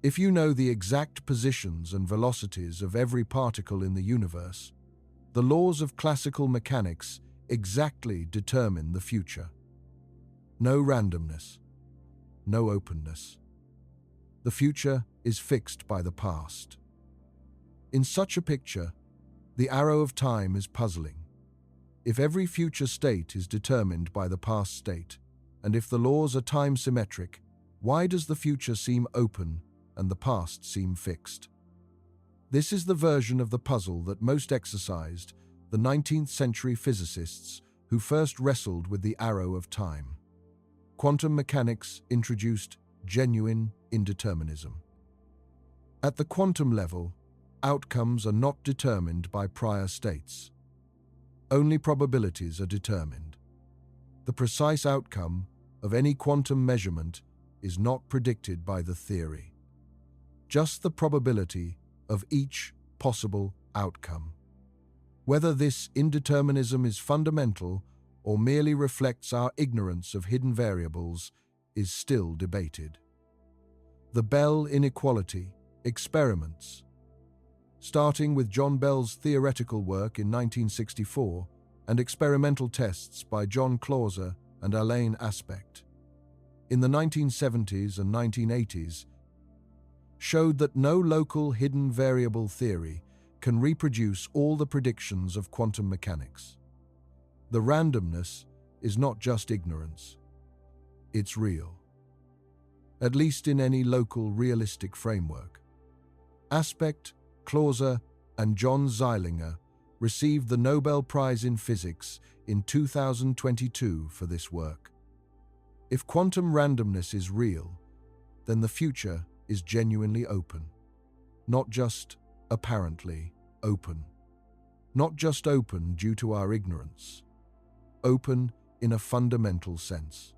Speaker 1: If you know the exact positions and velocities of every particle in the universe, the laws of classical mechanics exactly determine the future. No randomness, no openness. The future is fixed by the past. In such a picture, the arrow of time is puzzling. If every future state is determined by the past state, and if the laws are time-symmetric, why does the future seem open and the past seem fixed? This is the version of the puzzle that most exercised the 19th century physicists who first wrestled with the arrow of time. Quantum mechanics introduced genuine indeterminism. At the quantum level, outcomes are not determined by prior states. Only probabilities are determined. The precise outcome of any quantum measurement is not predicted by the theory, just the probability of each possible outcome. Whether this indeterminism is fundamental or merely reflects our ignorance of hidden variables is still debated. The Bell inequality experiments. Starting with John Bell's theoretical work in 1964 and experimental tests by John Clauser and Alain Aspect. In the 1970s and 1980s, showed that no local hidden variable theory can reproduce all the predictions of quantum mechanics. The randomness is not just ignorance, it's real. At least in any local realistic framework. Aspect, Clauser, and John Zeilinger received the Nobel Prize in Physics in 2022 for this work. If quantum randomness is real, then the future is genuinely open. Not just apparently open. Not just open due to our ignorance. Open in a fundamental sense.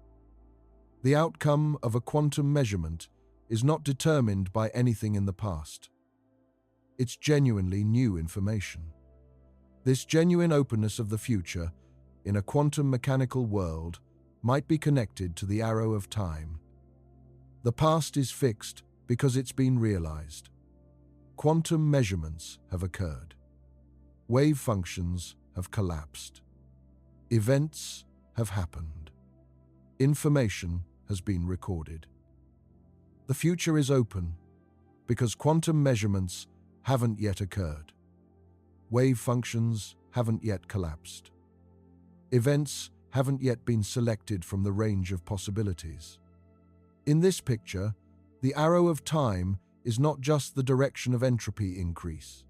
Speaker 1: The outcome of a quantum measurement is not determined by anything in the past. It's genuinely new information. This genuine openness of the future in a quantum mechanical world might be connected to the arrow of time. The past is fixed because it's been realized. Quantum measurements have occurred. Wave functions have collapsed. Events have happened. Information has been recorded. The future is open because quantum measurements haven't yet occurred. Wave functions haven't yet collapsed. Events haven't yet been selected from the range of possibilities. In this picture, the arrow of time is not just the direction of entropy increase.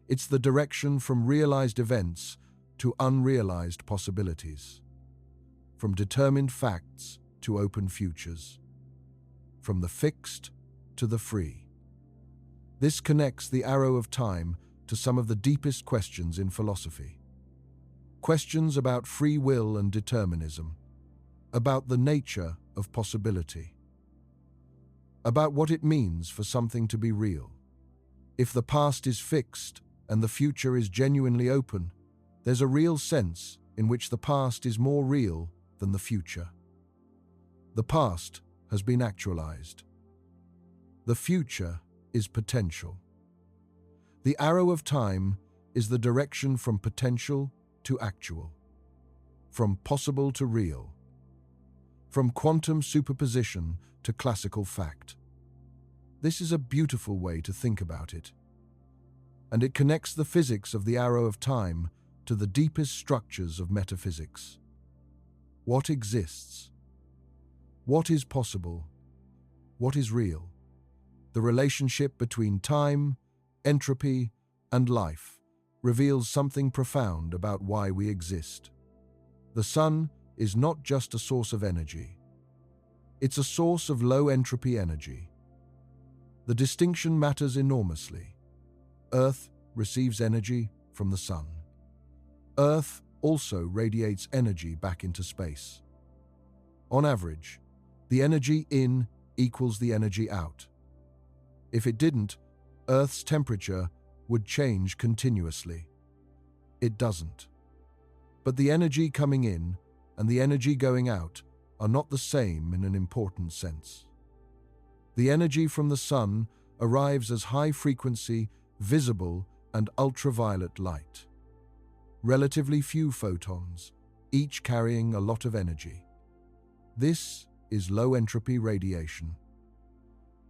Speaker 1: It's the direction from realized events to unrealized possibilities, from determined facts to open futures, from the fixed to the free. This connects the arrow of time to some of the deepest questions in philosophy. Questions about free will and determinism, about the nature of possibility, about what it means for something to be real. If the past is fixed and the future is genuinely open, there's a real sense in which the past is more real than the future. The past has been actualized. The future is potential. The arrow of time is the direction from potential to actual, from possible to real, from quantum superposition to classical fact. This is a beautiful way to think about it, and it connects the physics of the arrow of time to the deepest structures of metaphysics. What exists? What is possible? What is real? The relationship between time, entropy, and life reveals something profound about why we exist. The sun is not just a source of energy. It's a source of low entropy energy. The distinction matters enormously. Earth receives energy from the sun. Earth also radiates energy back into space. On average, the energy in equals the energy out. If it didn't, Earth's temperature would change continuously. It doesn't. But the energy coming in and the energy going out are not the same in an important sense. The energy from the sun arrives as high-frequency, visible, and ultraviolet light. Relatively few photons, each carrying a lot of energy. This is low-entropy radiation.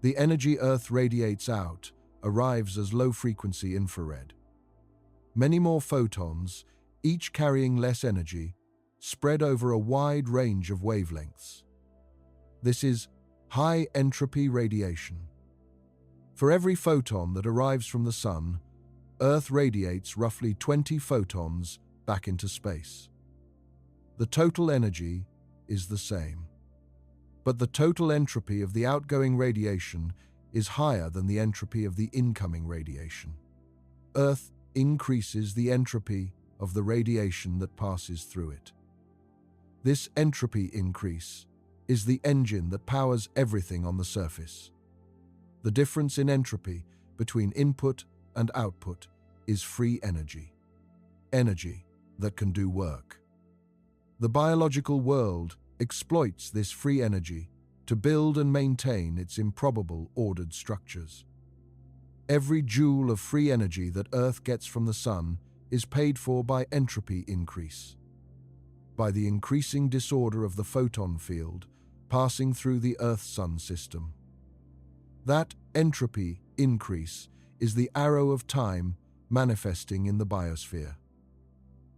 Speaker 1: The energy Earth radiates out arrives as low-frequency infrared. Many more photons, each carrying less energy, spread over a wide range of wavelengths. This is high-entropy radiation. For every photon that arrives from the sun, Earth radiates roughly 20 photons back into space. The total energy is the same. But the total entropy of the outgoing radiation is higher than the entropy of the incoming radiation. Earth increases the entropy of the radiation that passes through it. This entropy increase is the engine that powers everything on the surface. The difference in entropy between input and output is free energy. Energy that can do work. The biological world exploits this free energy to build and maintain its improbable ordered structures. Every joule of free energy that Earth gets from the sun is paid for by entropy increase, by the increasing disorder of the photon field passing through the Earth-Sun system. That entropy increase is the arrow of time manifesting in the biosphere.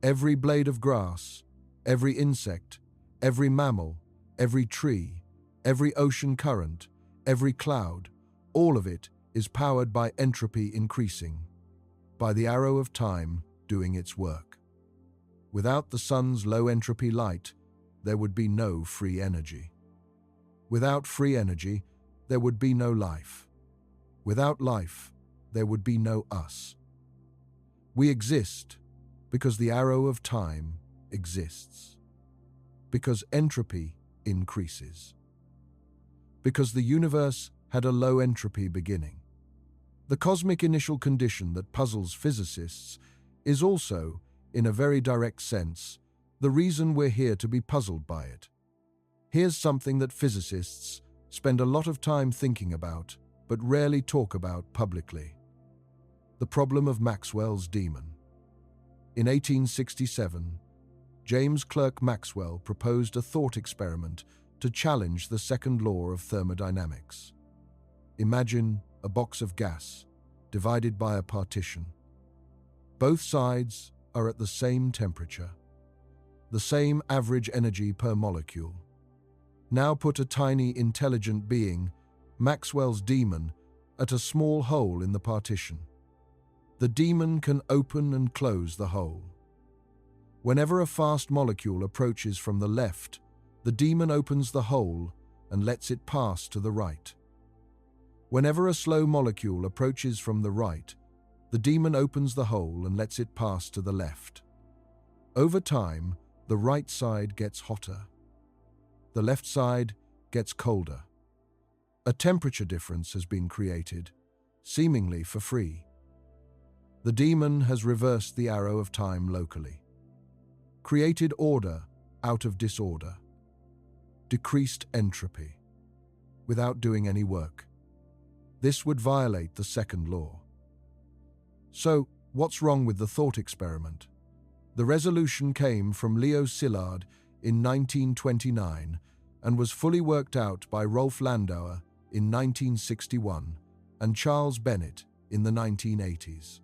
Speaker 1: Every blade of grass, every insect, every mammal, every tree, every ocean current, every cloud, all of it is powered by entropy increasing, by the arrow of time doing its work. Without the sun's low-entropy light, there would be no free energy. Without free energy, there would be no life. Without life, there would be no us. We exist because the arrow of time exists. Because entropy increases. Because the universe had a low entropy beginning. The cosmic initial condition that puzzles physicists is also, in a very direct sense, the reason we're here to be puzzled by it. Here's something that physicists spend a lot of time thinking about, but rarely talk about publicly. The problem of Maxwell's demon. In 1867, James Clerk Maxwell proposed a thought experiment to challenge the second law of thermodynamics. Imagine a box of gas divided by a partition. Both sides are at the same temperature, the same average energy per molecule. Now put a tiny intelligent being, Maxwell's demon, at a small hole in the partition. The demon can open and close the hole. Whenever a fast molecule approaches from the left, the demon opens the hole and lets it pass to the right. Whenever a slow molecule approaches from the right, the demon opens the hole and lets it pass to the left. Over time, the right side gets hotter. The left side gets colder. A temperature difference has been created, seemingly for free. The demon has reversed the arrow of time locally, created order out of disorder, decreased entropy, without doing any work. This would violate the second law. So, what's wrong with the thought experiment? The resolution came from Leo Szilard in 1929 and was fully worked out by Rolf Landauer in 1961 and Charles Bennett in the 1980s.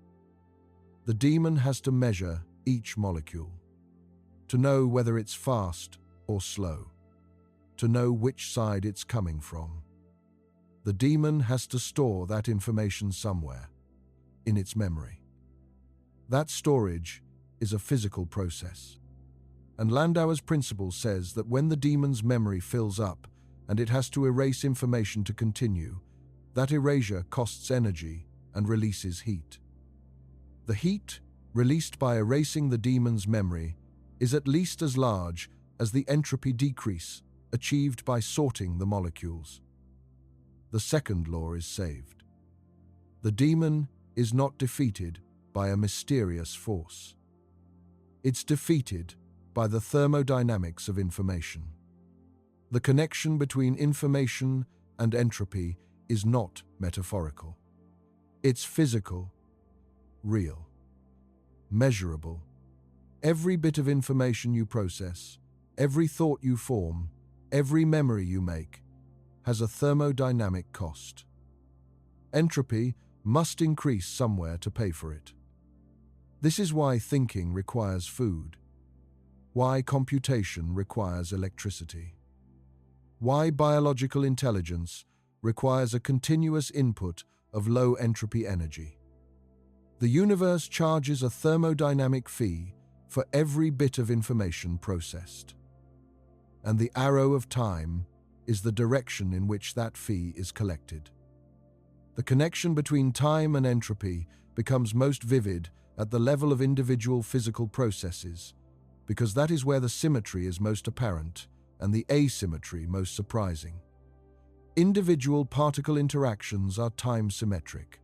Speaker 1: The demon has to measure each molecule, to know whether it's fast or slow, to know which side it's coming from. The demon has to store that information somewhere, in its memory. That storage is a physical process. And Landauer's principle says that when the demon's memory fills up and it has to erase information to continue, that erasure costs energy and releases heat. The heat released by erasing the demon's memory is at least as large as the entropy decrease achieved by sorting the molecules. The second law is saved. The demon is not defeated by a mysterious force. It's defeated by the thermodynamics of information. The connection between information and entropy is not metaphorical. It's physical, real, measurable. Every bit of information you process, every thought you form, every memory you make, has a thermodynamic cost. Entropy must increase somewhere to pay for it. This is why thinking requires food, why computation requires electricity, why biological intelligence requires a continuous input of low entropy energy. The universe charges a thermodynamic fee for every bit of information processed. And the arrow of time is the direction in which that fee is collected. The connection between time and entropy becomes most vivid at the level of individual physical processes, because that is where the symmetry is most apparent and the asymmetry most surprising. Individual particle interactions are time-symmetric.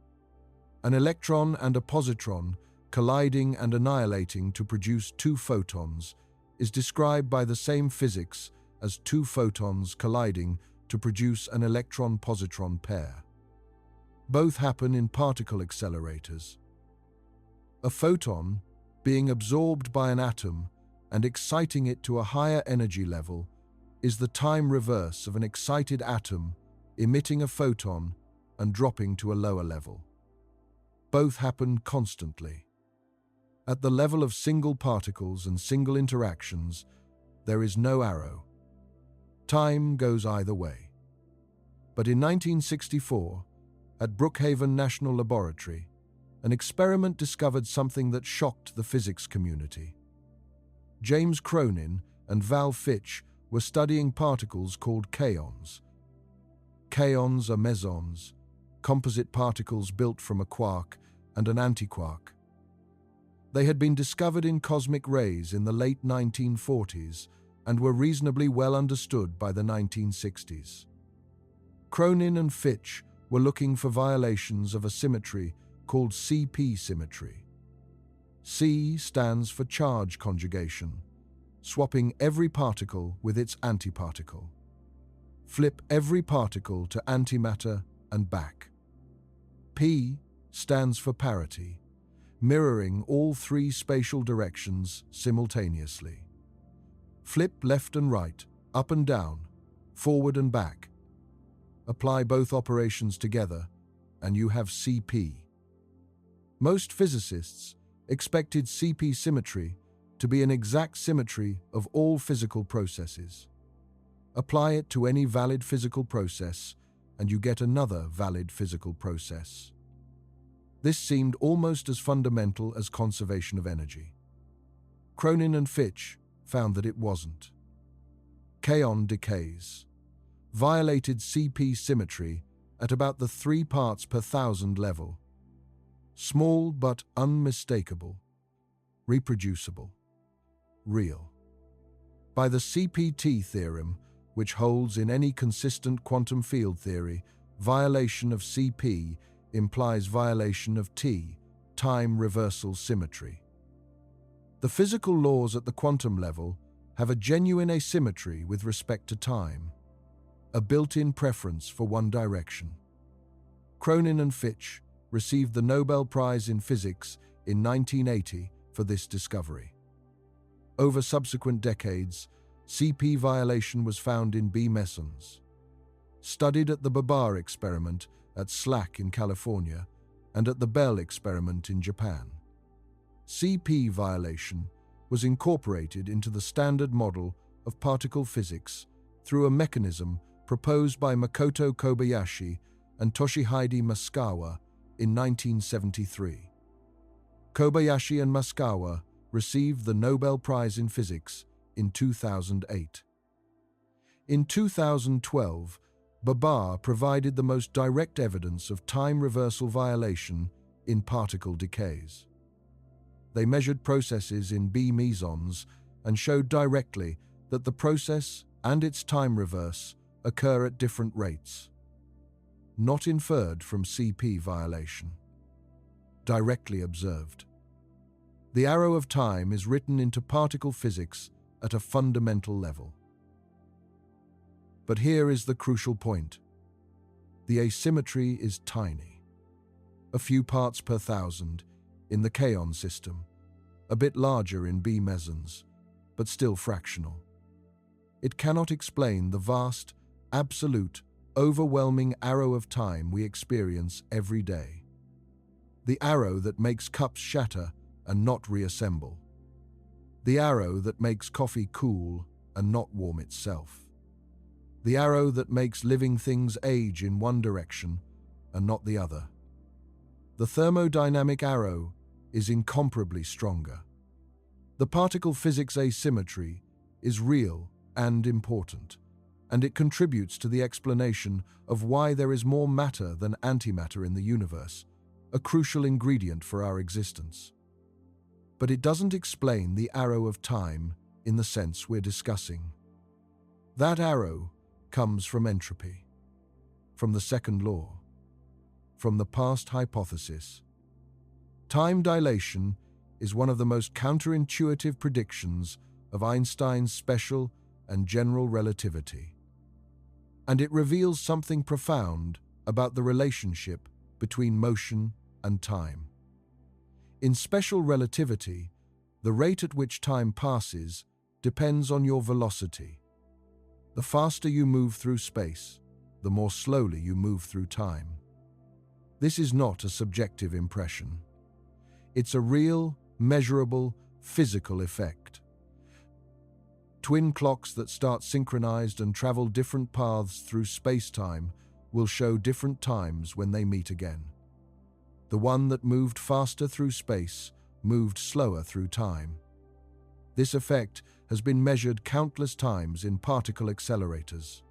Speaker 1: An electron and a positron colliding and annihilating to produce two photons is described by the same physics as two photons colliding to produce an electron-positron pair. Both happen in particle accelerators. A photon, being absorbed by an atom and exciting it to a higher energy level, is the time reverse of an excited atom emitting a photon and dropping to a lower level. Both happen constantly. At the level of single particles and single interactions, there is no arrow. Time goes either way. But in 1964, at Brookhaven National Laboratory, an experiment discovered something that shocked the physics community. James Cronin and Val Fitch were studying particles called kaons. Kaons are mesons, composite particles built from a quark and an antiquark. They had been discovered in cosmic rays in the late 1940s and were reasonably well understood by the 1960s. Cronin and Fitch were looking for violations of a symmetry called CP symmetry. C stands for charge conjugation, swapping every particle with its antiparticle. Flip every particle to antimatter and back. P stands for parity, mirroring all three spatial directions simultaneously. Flip left and right, up and down, forward and back. Apply both operations together, and you have CP. Most physicists expected CP symmetry to be an exact symmetry of all physical processes. Apply it to any valid physical process, and you get another valid physical process. This seemed almost as fundamental as conservation of energy. Cronin and Fitch found that it wasn't. Kaon decays, violated CP symmetry at about the 3 parts per thousand level. Small but unmistakable, reproducible, real. By the CPT theorem, which holds in any consistent quantum field theory, violation of CP implies violation of T, time reversal symmetry. The physical laws at the quantum level have a genuine asymmetry with respect to time, a built-in preference for one direction. Cronin and Fitch received the Nobel Prize in Physics in 1980 for this discovery. Over subsequent decades, CP violation was found in B mesons. Studied at the Babar experiment at SLAC in California and at the Bell experiment in Japan. CP violation was incorporated into the standard model of particle physics through a mechanism proposed by Makoto Kobayashi and Toshihide Masukawa in 1973. Kobayashi and Masukawa received the Nobel Prize in Physics in 2008. In 2012, Babar provided the most direct evidence of time reversal violation in particle decays. They measured processes in B mesons and showed directly that the process and its time reverse occur at different rates. Not inferred from CP violation. Directly observed. The arrow of time is written into particle physics at a fundamental level. But here is the crucial point. The asymmetry is tiny. A few parts per thousand in the kaon system, a bit larger in B mesons, but still fractional. It cannot explain the vast, absolute, overwhelming arrow of time we experience every day. The arrow that makes cups shatter and not reassemble. The arrow that makes coffee cool and not warm itself. The arrow that makes living things age in one direction and not the other. The thermodynamic arrow is incomparably stronger. The particle physics asymmetry is real and important, and it contributes to the explanation of why there is more matter than antimatter in the universe, a crucial ingredient for our existence. But it doesn't explain the arrow of time in the sense we're discussing. That arrow comes from entropy, from the second law, from the past hypothesis. Time dilation is one of the most counterintuitive predictions of Einstein's special and general relativity. And it reveals something profound about the relationship between motion and time. In special relativity, the rate at which time passes depends on your velocity. The faster you move through space, the more slowly you move through time. This is not a subjective impression. It's a real, measurable, physical effect. Twin clocks that start synchronized and travel different paths through space-time will show different times when they meet again. The one that moved faster through space moved slower through time. This effect has been measured countless times in particle accelerators.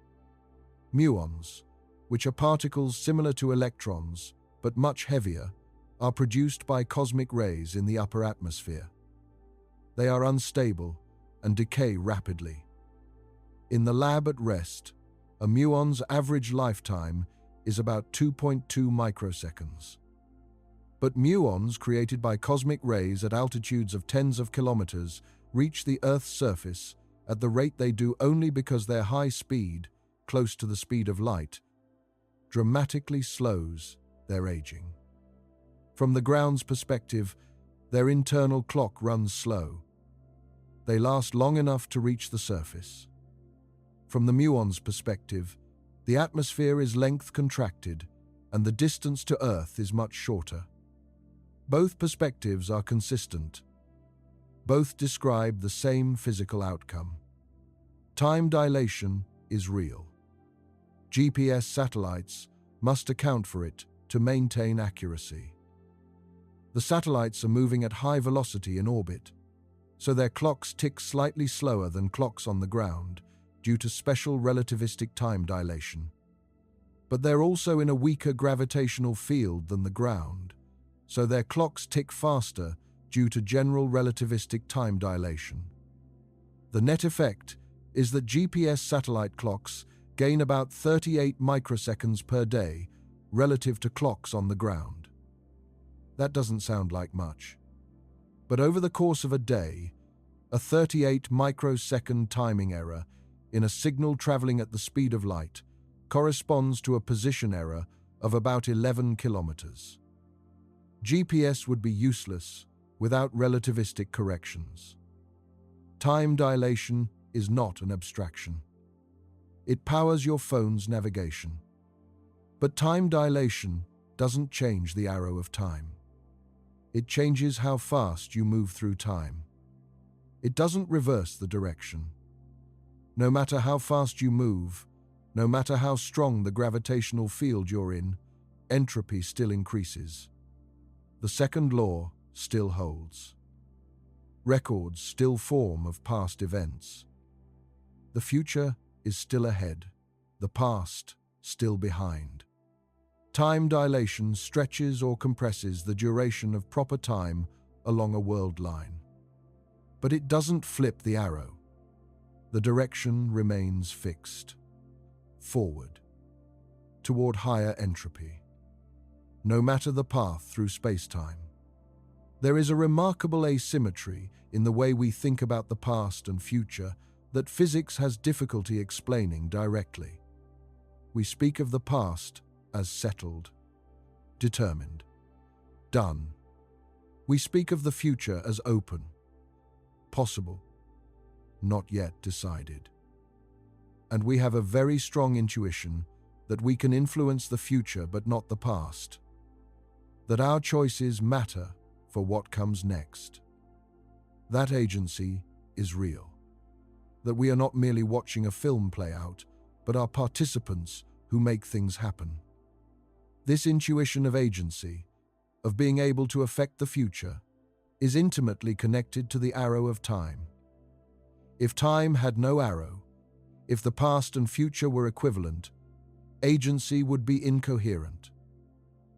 Speaker 1: Muons, which are particles similar to electrons but much heavier, are produced by cosmic rays in the upper atmosphere. They are unstable and decay rapidly. In the lab at rest, a muon's average lifetime is about 2.2 microseconds. But muons created by cosmic rays at altitudes of tens of kilometers reach the Earth's surface at the rate they do only because their high speed, close to the speed of light, dramatically slows their aging. From the ground's perspective, their internal clock runs slow. They last long enough to reach the surface. From the muon's perspective, the atmosphere is length contracted and the distance to Earth is much shorter. Both perspectives are consistent. Both describe the same physical outcome. Time dilation is real. GPS satellites must account for it to maintain accuracy. The satellites are moving at high velocity in orbit, so their clocks tick slightly slower than clocks on the ground due to special relativistic time dilation. But they're also in a weaker gravitational field than the ground, so their clocks tick faster due to general relativistic time dilation. The net effect is that GPS satellite clocks gain about 38 microseconds per day relative to clocks on the ground. That doesn't sound like much. But over the course of a day, a 38 microsecond timing error in a signal traveling at the speed of light corresponds to a position error of about 11 kilometers. GPS would be useless without relativistic corrections. Time dilation is not an abstraction. It powers your phone's navigation. But time dilation doesn't change the arrow of time. It changes how fast you move through time. It doesn't reverse the direction. No matter how fast you move, no matter how strong the gravitational field you're in, entropy still increases. The second law still holds. Records still form of past events. The future is still ahead, the past still behind. Time dilation stretches or compresses the duration of proper time along a world line. But it doesn't flip the arrow. The direction remains fixed. Forward. Toward higher entropy. No matter the path through space-time. There is a remarkable asymmetry in the way we think about the past and future that physics has difficulty explaining directly. We speak of the past as settled, determined, done. We speak of the future as open, possible, not yet decided. And we have a very strong intuition that we can influence the future but not the past, that our choices matter for what comes next. That agency is real, that we are not merely watching a film play out, but are participants who make things happen. This intuition of agency, of being able to affect the future, is intimately connected to the arrow of time. If time had no arrow, if the past and future were equivalent, agency would be incoherent.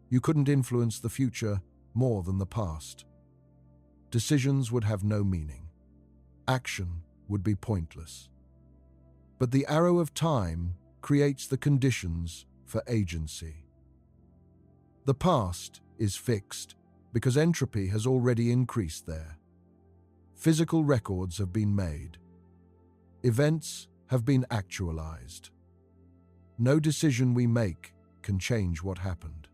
Speaker 1: You couldn't influence the future more than the past. Decisions would have no meaning. Action would be pointless. But the arrow of time creates the conditions for agency. The past is fixed because entropy has already increased there. Physical records have been made. Events have been actualized. No decision we make can change what happened.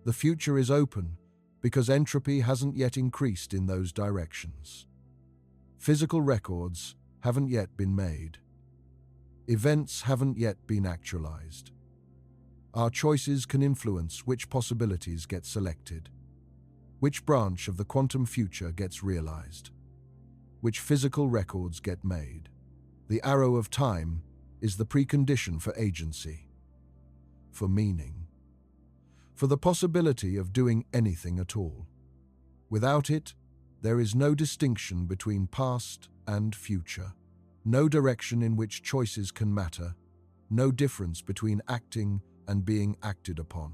Speaker 1: The future is open because entropy hasn't yet increased in those directions. Physical records haven't yet been made. Events haven't yet been actualized. Our choices can influence which possibilities get selected, which branch of the quantum future gets realized, which physical records get made. The arrow of time is the precondition for agency, for meaning, for the possibility of doing anything at all. Without it, there is no distinction between past and future, no direction in which choices can matter, no difference between acting and being acted upon.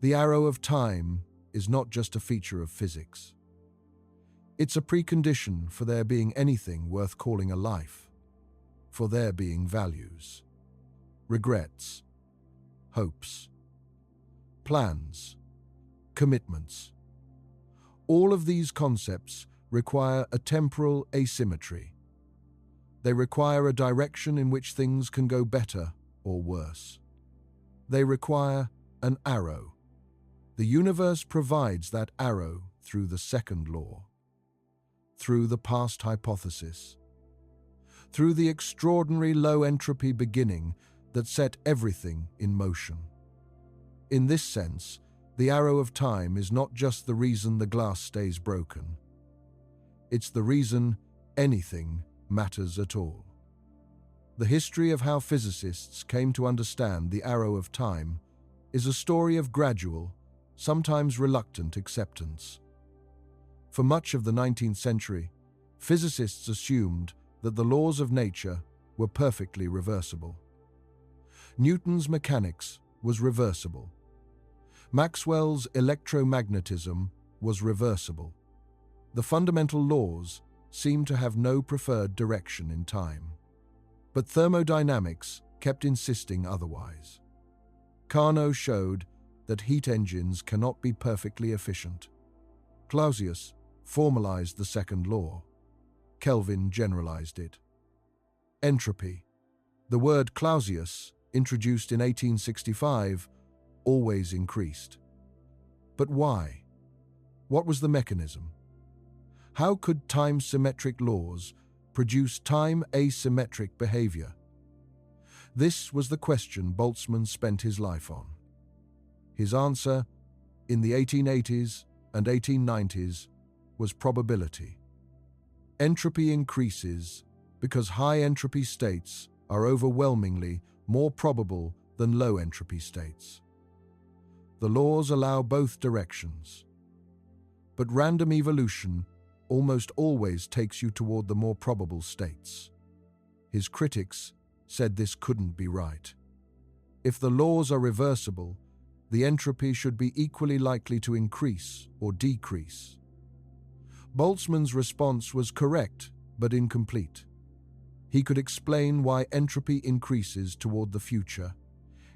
Speaker 1: The arrow of time is not just a feature of physics. It's a precondition for there being anything worth calling a life, for there being values, regrets, hopes, plans, commitments. All of these concepts require a temporal asymmetry. They require a direction in which things can go better or worse. They require an arrow. The universe provides that arrow through the second law, through the past hypothesis, through the extraordinary low entropy beginning that set everything in motion. In this sense, the arrow of time is not just the reason the glass stays broken. It's the reason anything matters at all. The history of how physicists came to understand the arrow of time is a story of gradual, sometimes reluctant acceptance. For much of the 19th century, physicists assumed that the laws of nature were perfectly reversible. Newton's mechanics was reversible. Maxwell's electromagnetism was reversible. The fundamental laws seemed to have no preferred direction in time. But thermodynamics kept insisting otherwise. Carnot showed that heat engines cannot be perfectly efficient. Clausius formalized the second law. Kelvin generalized it. Entropy, the word Clausius, introduced in 1865, always increased. But why? What was the mechanism? How could time-symmetric laws produce time-asymmetric behavior? This was the question Boltzmann spent his life on. His answer, in the 1880s and 1890s, was probability. Entropy increases because high-entropy states are overwhelmingly more probable than low-entropy states. The laws allow both directions. But random evolution almost always takes you toward the more probable states. His critics said this couldn't be right. If the laws are reversible, the entropy should be equally likely to increase or decrease. Boltzmann's response was correct but incomplete. He could explain why entropy increases toward the future,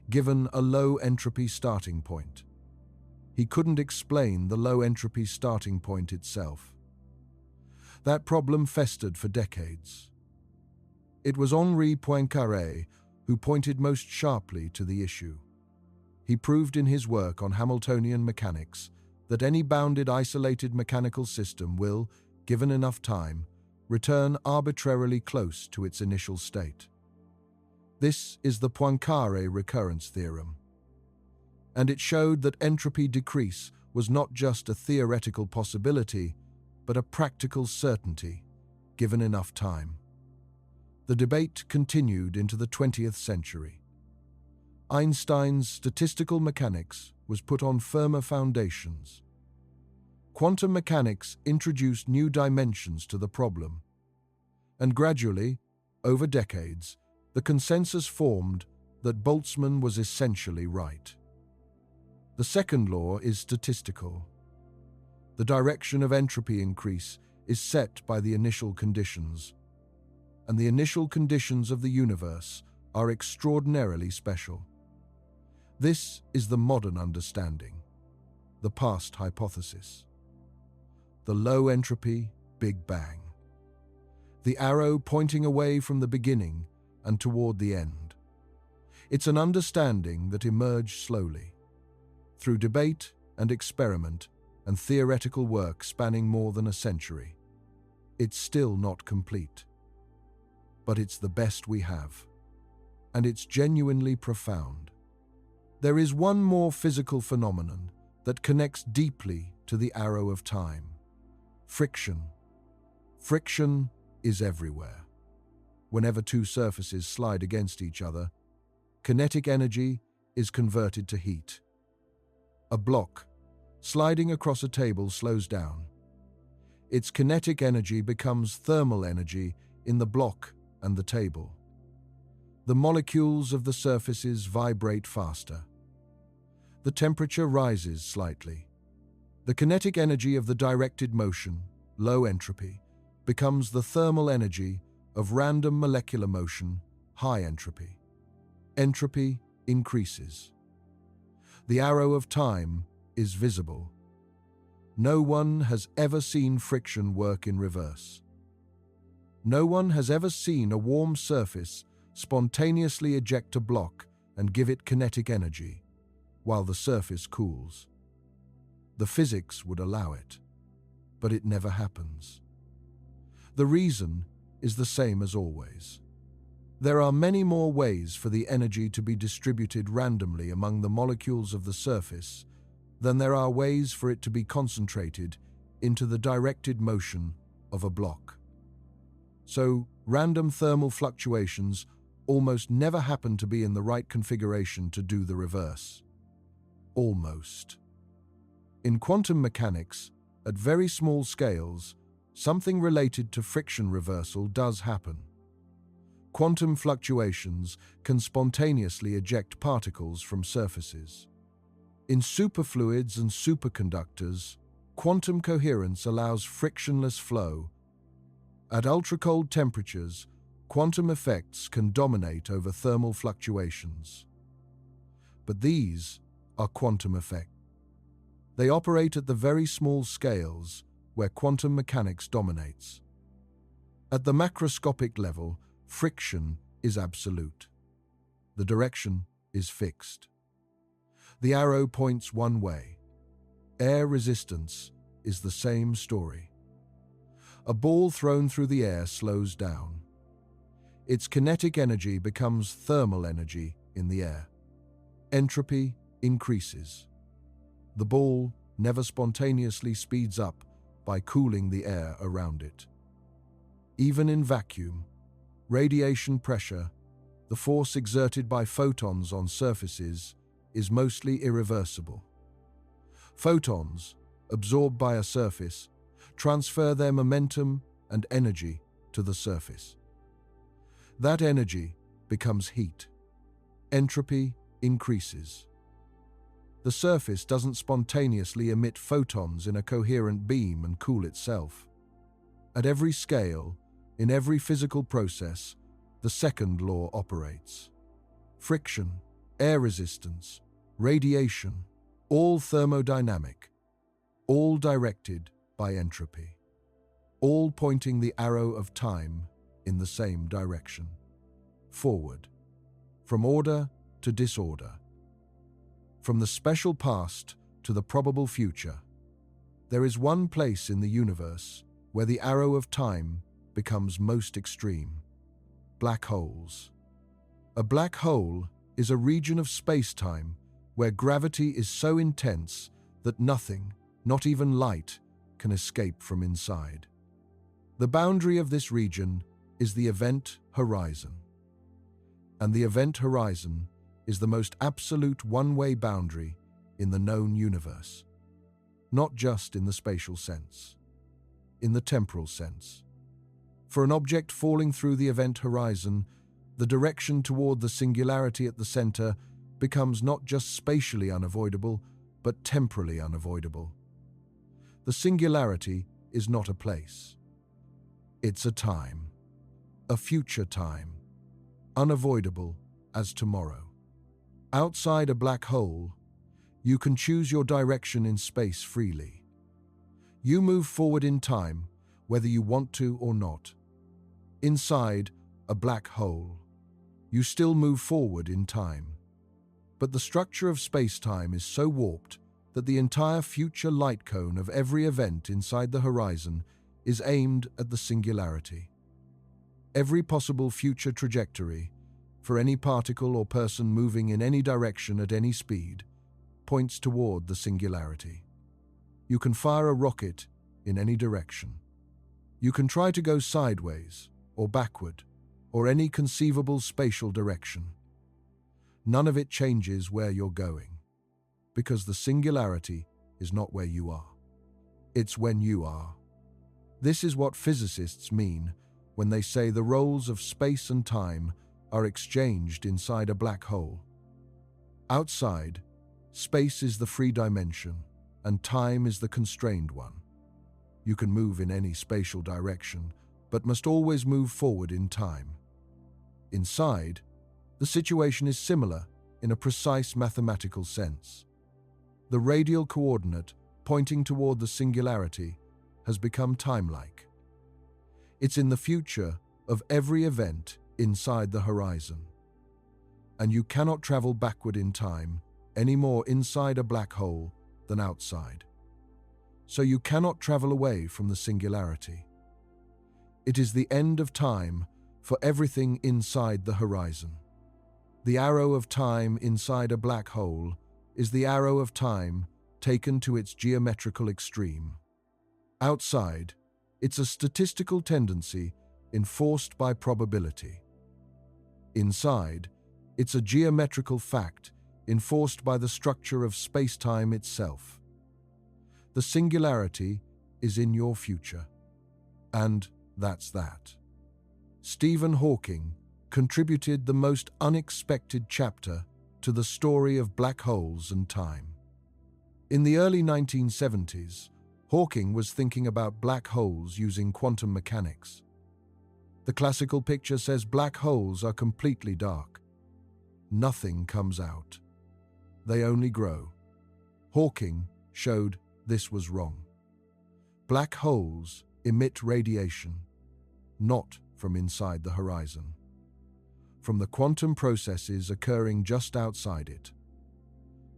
Speaker 1: given a low entropy starting point. He couldn't explain the low entropy starting point itself. That problem festered for decades. It was Henri Poincaré who pointed most sharply to the issue. He proved in his work on Hamiltonian mechanics that any bounded isolated mechanical system will, given enough time, return arbitrarily close to its initial state. This is the Poincaré recurrence theorem. And it showed that entropy decrease was not just a theoretical possibility, but a practical certainty, given enough time. The debate continued into the 20th century. Einstein's statistical mechanics was put on firmer foundations. Quantum mechanics introduced new dimensions to the problem. And gradually, over decades, the consensus formed that Boltzmann was essentially right. The second law is statistical. The direction of entropy increase is set by the initial conditions, and the initial conditions of the universe are extraordinarily special. This is the modern understanding, the past hypothesis. The low entropy Big Bang. The arrow pointing away from the beginning and toward the end. It's an understanding that emerged slowly, through debate and experiment and theoretical work spanning more than a century. It's still not complete. But it's the best we have. And it's genuinely profound. There is one more physical phenomenon that connects deeply to the arrow of time: friction. Friction is everywhere. Whenever two surfaces slide against each other, kinetic energy is converted to heat. A block sliding across a table slows down. Its kinetic energy becomes thermal energy in the block and the table. The molecules of the surfaces vibrate faster. The temperature rises slightly. The kinetic energy of the directed motion, low entropy, becomes the thermal energy of random molecular motion, high entropy. Entropy increases. The arrow of time is visible. No one has ever seen friction work in reverse. No one has ever seen a warm surface spontaneously eject a block and give it kinetic energy, while the surface cools. The physics would allow it, but it never happens. The reason is the same as always. There are many more ways for the energy to be distributed randomly among the molecules of the surface than there are ways for it to be concentrated into the directed motion of a block. So, random thermal fluctuations almost never happen to be in the right configuration to do the reverse. Almost. In quantum mechanics, at very small scales, something related to friction reversal does happen. Quantum fluctuations can spontaneously eject particles from surfaces. In superfluids and superconductors, quantum coherence allows frictionless flow. At ultra-cold temperatures, quantum effects can dominate over thermal fluctuations. But these are quantum effects. They operate at the very small scales where quantum mechanics dominates. At the macroscopic level, friction is absolute. The direction is fixed. The arrow points one way. Air resistance is the same story. A ball thrown through the air slows down. Its kinetic energy becomes thermal energy in the air. Entropy increases. The ball never spontaneously speeds up by cooling the air around it. Even in vacuum, radiation pressure, the force exerted by photons on surfaces, is mostly irreversible. Photons, absorbed by a surface, transfer their momentum and energy to the surface. That energy becomes heat. Entropy increases. The surface doesn't spontaneously emit photons in a coherent beam and cool itself. At every scale, in every physical process, the second law operates. Friction, air resistance, radiation, all thermodynamic, all directed by entropy, all pointing the arrow of time in the same direction, forward, from order to disorder, from the special past to the probable future. There is one place in the universe where the arrow of time becomes most extreme: black holes. A black hole is a region of space-time where gravity is so intense that nothing, not even light, can escape from inside. The boundary of this region is the event horizon. And the event horizon is the most absolute one-way boundary in the known universe. Not just in the spatial sense, in the temporal sense. For an object falling through the event horizon, the direction toward the singularity at the center becomes not just spatially unavoidable, but temporally unavoidable. The singularity is not a place. It's a time, a future time, unavoidable as tomorrow. Outside a black hole, you can choose your direction in space freely. You move forward in time, whether you want to or not. Inside a black hole, you still move forward in time. But the structure of space-time is so warped that the entire future light cone of every event inside the horizon is aimed at the singularity. Every possible future trajectory, for any particle or person moving in any direction at any speed, points toward the singularity. You can fire a rocket in any direction. You can try to go sideways or backward or any conceivable spatial direction. None of it changes where you're going, because the singularity is not where you are. It's when you are. This is what physicists mean when they say the roles of space and time are exchanged inside a black hole. Outside, space is the free dimension, and time is the constrained one. You can move in any spatial direction, but must always move forward in time. Inside, the situation is similar in a precise mathematical sense. The radial coordinate pointing toward the singularity has become time-like. It's in the future of every event inside the horizon. And you cannot travel backward in time any more inside a black hole than outside. So you cannot travel away from the singularity. It is the end of time for everything inside the horizon. The arrow of time inside a black hole is the arrow of time taken to its geometrical extreme. Outside, it's a statistical tendency enforced by probability. Inside, it's a geometrical fact enforced by the structure of space-time itself. The singularity is in your future. And that's that. Stephen Hawking contributed the most unexpected chapter to the story of black holes and time. In the early 1970s, Hawking was thinking about black holes using quantum mechanics. The classical picture says black holes are completely dark. Nothing comes out. They only grow. Hawking showed this was wrong. Black holes emit radiation, not from inside the horizon, from the quantum processes occurring just outside it.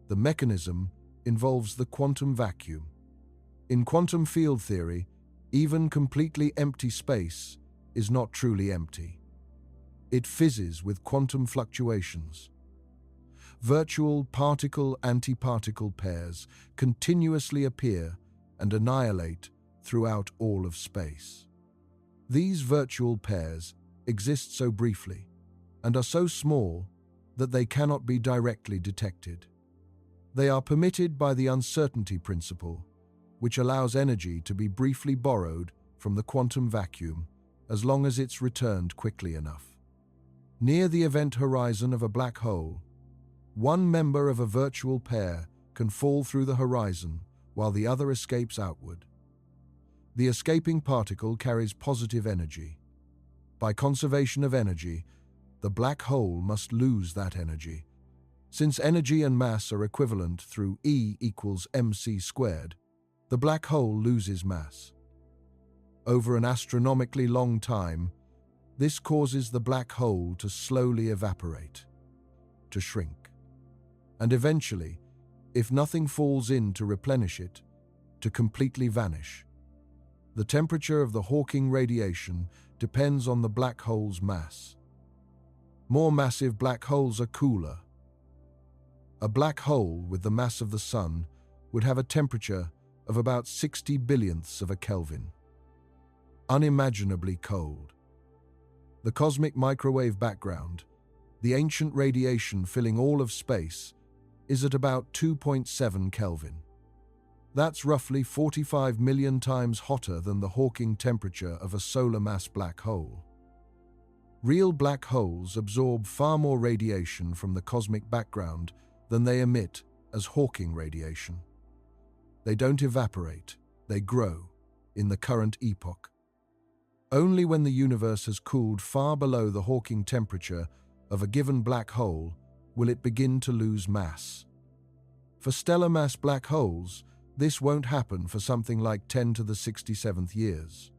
Speaker 1: The mechanism involves the quantum vacuum. In quantum field theory, even completely empty space is not truly empty. It fizzes with quantum fluctuations. Virtual particle-antiparticle pairs continuously appear and annihilate throughout all of space. These virtual pairs exist so briefly and are so small that they cannot be directly detected. They are permitted by the uncertainty principle, which allows energy to be briefly borrowed from the quantum vacuum as long as it's returned quickly enough. Near the event horizon of a black hole, one member of a virtual pair can fall through the horizon while the other escapes outward. The escaping particle carries positive energy. By conservation of energy, the black hole must lose that energy. Since energy and mass are equivalent through E equals mc squared, the black hole loses mass. Over an astronomically long time, this causes the black hole to slowly evaporate, to shrink. And eventually, if nothing falls in to replenish it, to completely vanish. The temperature of the Hawking radiation depends on the black hole's mass. More massive black holes are cooler. A black hole with the mass of the Sun would have a temperature of about 60 billionths of a Kelvin. Unimaginably cold. The cosmic microwave background, the ancient radiation filling all of space, is at about 2.7 Kelvin. That's roughly 45 million times hotter than the Hawking temperature of a solar mass black hole. Real black holes absorb far more radiation from the cosmic background than they emit as Hawking radiation. They don't evaporate, they grow in the current epoch. Only when the universe has cooled far below the Hawking temperature of a given black hole will it begin to lose mass. For stellar mass black holes, this won't happen for something like 10 to the 67th years.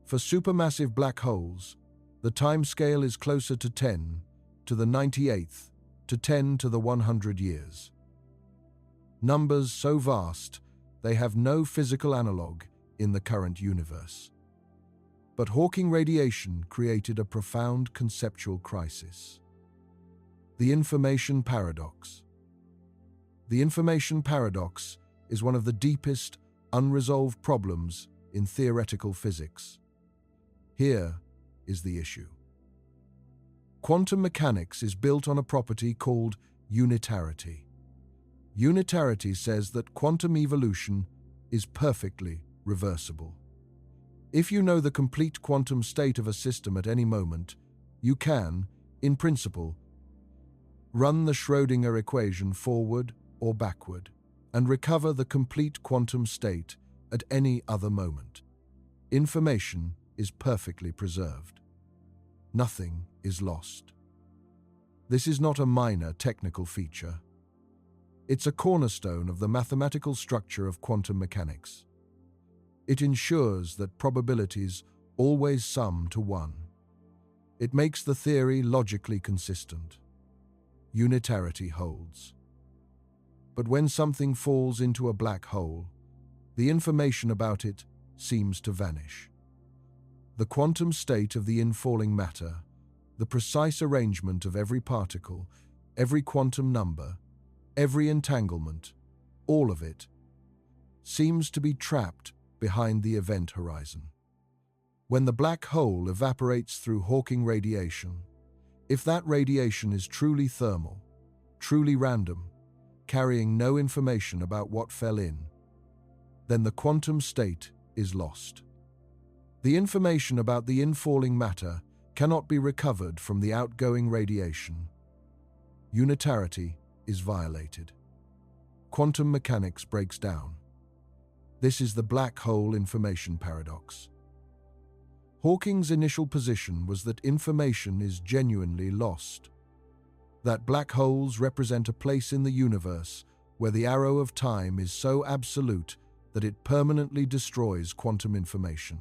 Speaker 1: For supermassive black holes, the timescale is closer to 10 to the 98th to 10 to the 100 years. Numbers so vast, they have no physical analog in the current universe. But Hawking radiation created a profound conceptual crisis. The information paradox. The information paradox is one of the deepest, unresolved problems in theoretical physics. Here is the issue. Quantum mechanics is built on a property called unitarity. Unitarity says that quantum evolution is perfectly reversible. If you know the complete quantum state of a system at any moment, you can, in principle, run the Schrödinger equation forward or backward and recover the complete quantum state at any other moment. Information is perfectly preserved. Nothing is lost. This is not a minor technical feature. It's a cornerstone of the mathematical structure of quantum mechanics. It ensures that probabilities always sum to 1. It makes the theory logically consistent. Unitarity holds. But when something falls into a black hole, the information about it seems to vanish. The quantum state of the infalling matter, the precise arrangement of every particle, every quantum number, every entanglement, all of it, seems to be trapped behind the event horizon. When the black hole evaporates through Hawking radiation, if that radiation is truly thermal, truly random, carrying no information about what fell in, then the quantum state is lost. The information about the infalling matter cannot be recovered from the outgoing radiation. Unitarity is violated. Quantum mechanics breaks down. This is the black hole information paradox. Hawking's initial position was that information is genuinely lost, that black holes represent a place in the universe where the arrow of time is so absolute that it permanently destroys quantum information,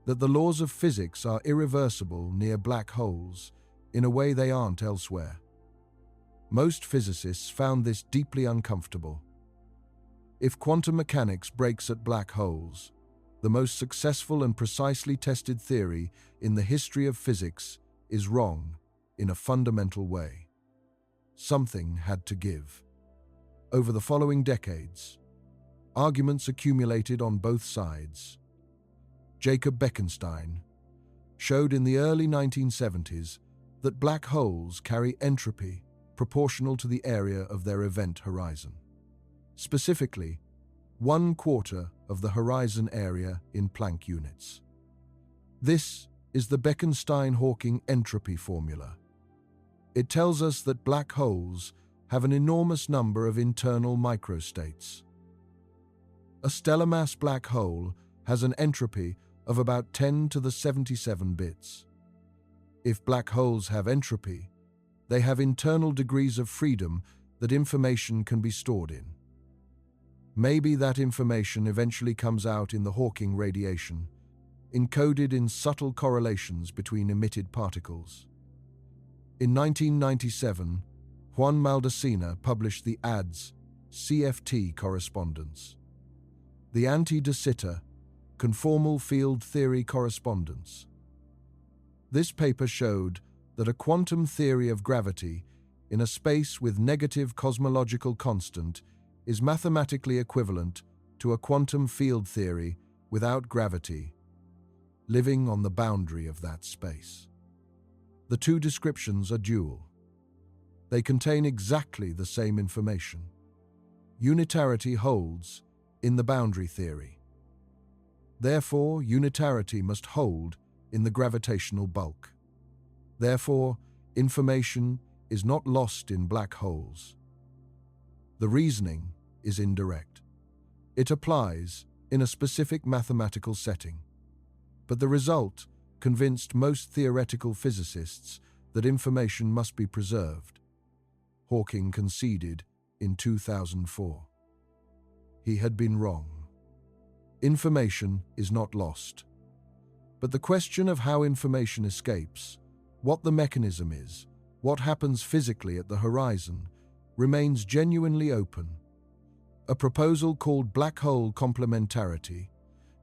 Speaker 1: that the laws of physics are irreversible near black holes in a way they aren't elsewhere. Most physicists found this deeply uncomfortable. If quantum mechanics breaks at black holes, the most successful and precisely tested theory in the history of physics is wrong in a fundamental way. Something had to give. Over the following decades, arguments accumulated on both sides. Jacob Bekenstein showed in the early 1970s that black holes carry entropy proportional to the area of their event horizon. Specifically, 1/4 of the horizon area in Planck units. This is the Bekenstein-Hawking entropy formula. It tells us that black holes have an enormous number of internal microstates. A stellar mass black hole has an entropy of about 10 to the 77 bits. If black holes have entropy, they have internal degrees of freedom that information can be stored in. Maybe that information eventually comes out in the Hawking radiation, encoded in subtle correlations between emitted particles. In 1997, Juan Maldacena published the ADS CFT correspondence, the anti-de Sitter conformal field theory correspondence. This paper showed that a quantum theory of gravity in a space with negative cosmological constant is mathematically equivalent to a quantum field theory without gravity, living on the boundary of that space. The two descriptions are dual. They contain exactly the same information. Unitarity holds in the boundary theory. Therefore, unitarity must hold in the gravitational bulk. Therefore, information is not lost in black holes. The reasoning is indirect. It applies in a specific mathematical setting. But the result convinced most theoretical physicists that information must be preserved. Hawking conceded in 2004. He had been wrong. Information is not lost. But the question of how information escapes, what the mechanism is, what happens physically at the horizon, remains genuinely open. A proposal called black hole complementarity,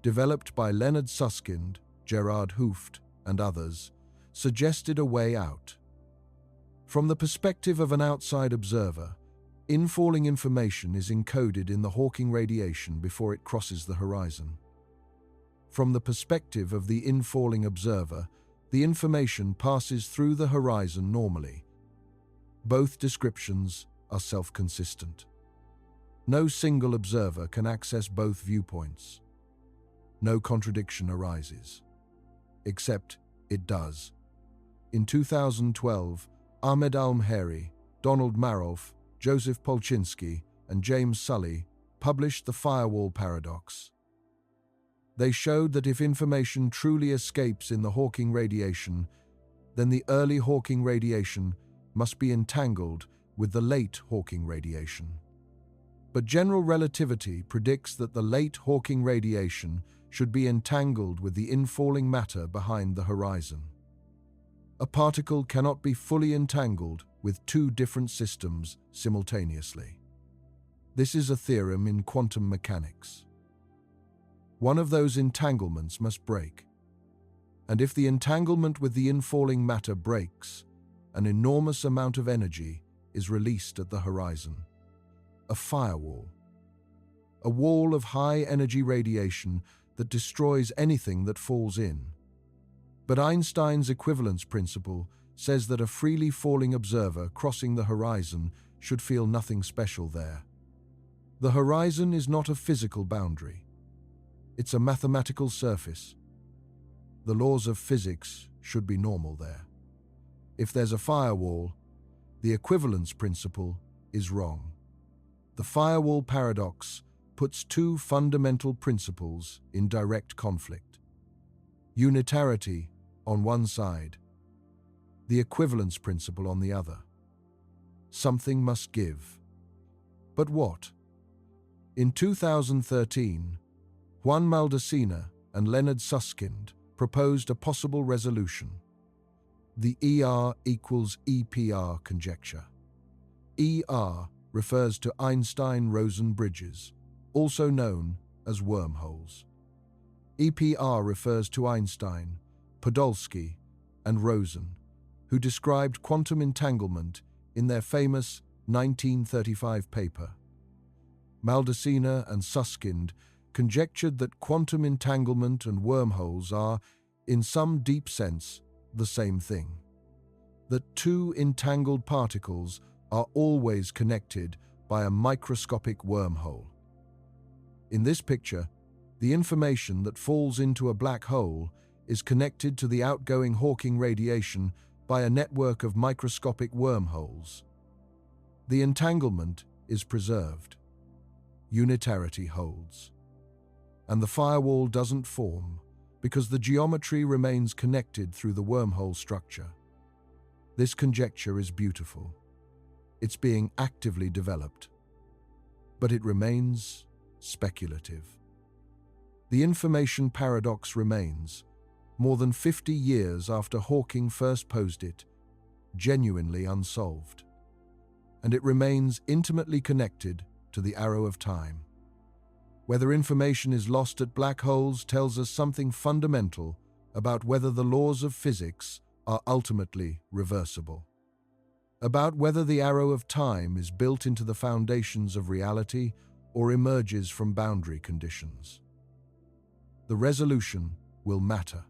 Speaker 1: developed by Leonard Susskind, Gerard Hooft, and others, suggested a way out. From the perspective of an outside observer, infalling information is encoded in the Hawking radiation before it crosses the horizon. From the perspective of the infalling observer, the information passes through the horizon normally. Both descriptions are self-consistent. No single observer can access both viewpoints. No contradiction arises. Except it does. In 2012, Ahmed Al-Mehri, Donald Maroff, Joseph Polchinski, and James Sully published the firewall paradox. They showed that if information truly escapes in the Hawking radiation, then the early Hawking radiation must be entangled with the late Hawking radiation. But general relativity predicts that the late Hawking radiation should be entangled with the infalling matter behind the horizon. A particle cannot be fully entangled with two different systems simultaneously. This is a theorem in quantum mechanics. One of those entanglements must break. And if the entanglement with the infalling matter breaks, an enormous amount of energy is released at the horizon. A firewall. A wall of high-energy radiation that destroys anything that falls in. But Einstein's equivalence principle says that a freely falling observer crossing the horizon should feel nothing special there. The horizon is not a physical boundary. It's a mathematical surface. The laws of physics should be normal there. If there's a firewall, the equivalence principle is wrong. The firewall paradox puts two fundamental principles in direct conflict. Unitarity on one side, the equivalence principle on the other. Something must give. But what? In 2013, Juan Maldacena and Leonard Susskind proposed a possible resolution, the ER equals EPR conjecture. ER refers to Einstein-Rosen bridges, also known as wormholes. EPR refers to Einstein, Podolsky, and Rosen, who described quantum entanglement in their famous 1935 paper. Maldacena and Susskind conjectured that quantum entanglement and wormholes are, in some deep sense, the same thing. That two entangled particles are always connected by a microscopic wormhole. In this picture, the information that falls into a black hole is connected to the outgoing Hawking radiation by a network of microscopic wormholes. The entanglement is preserved. Unitarity holds. And the firewall doesn't form because the geometry remains connected through the wormhole structure. This conjecture is beautiful. It's being actively developed. But it remains speculative. The information paradox remains, more than 50 years after Hawking first posed it, genuinely unsolved. And it remains intimately connected to the arrow of time. Whether information is lost at black holes tells us something fundamental about whether the laws of physics are ultimately reversible. About whether the arrow of time is built into the foundations of reality or emerges from boundary conditions. The resolution will matter.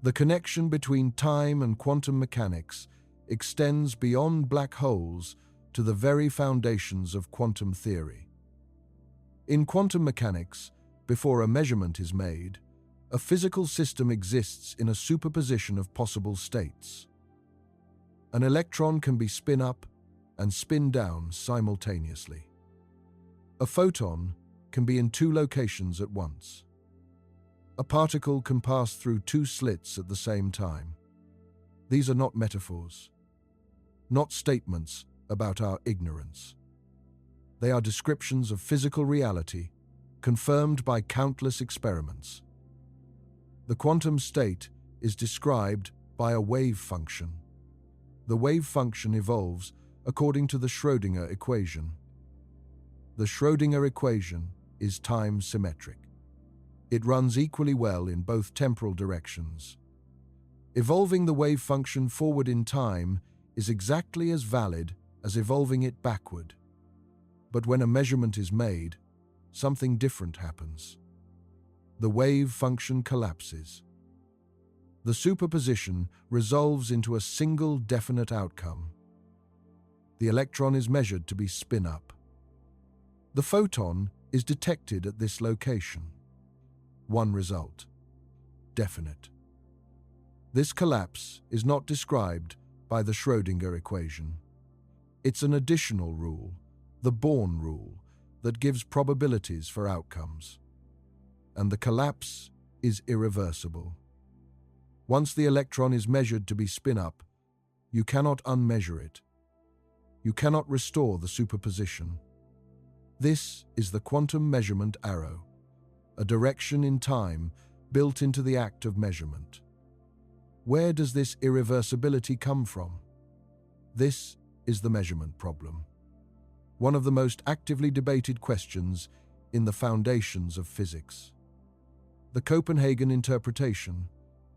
Speaker 1: The connection between time and quantum mechanics extends beyond black holes to the very foundations of quantum theory. In quantum mechanics, before a measurement is made, a physical system exists in a superposition of possible states. An electron can be spin up and spin down simultaneously. A photon can be in two locations at once. A particle can pass through two slits at the same time. These are not metaphors, not statements about our ignorance. They are descriptions of physical reality, confirmed by countless experiments. The quantum state is described by a wave function. The wave function evolves according to the Schrödinger equation. The Schrödinger equation is time-symmetric. It runs equally well in both temporal directions. Evolving the wave function forward in time is exactly as valid as evolving it backward. But when a measurement is made, something different happens. The wave function collapses. The superposition resolves into a single definite outcome. The electron is measured to be spin up. The photon is detected at this location. One result: definite. This collapse is not described by the Schrödinger equation. It's an additional rule, the Born rule, that gives probabilities for outcomes. And the collapse is irreversible. Once the electron is measured to be spin up, you cannot unmeasure it. You cannot restore the superposition. This is the quantum measurement arrow, a direction in time built into the act of measurement. Where does this irreversibility come from? This is the measurement problem, one of the most actively debated questions in the foundations of physics. The Copenhagen interpretation,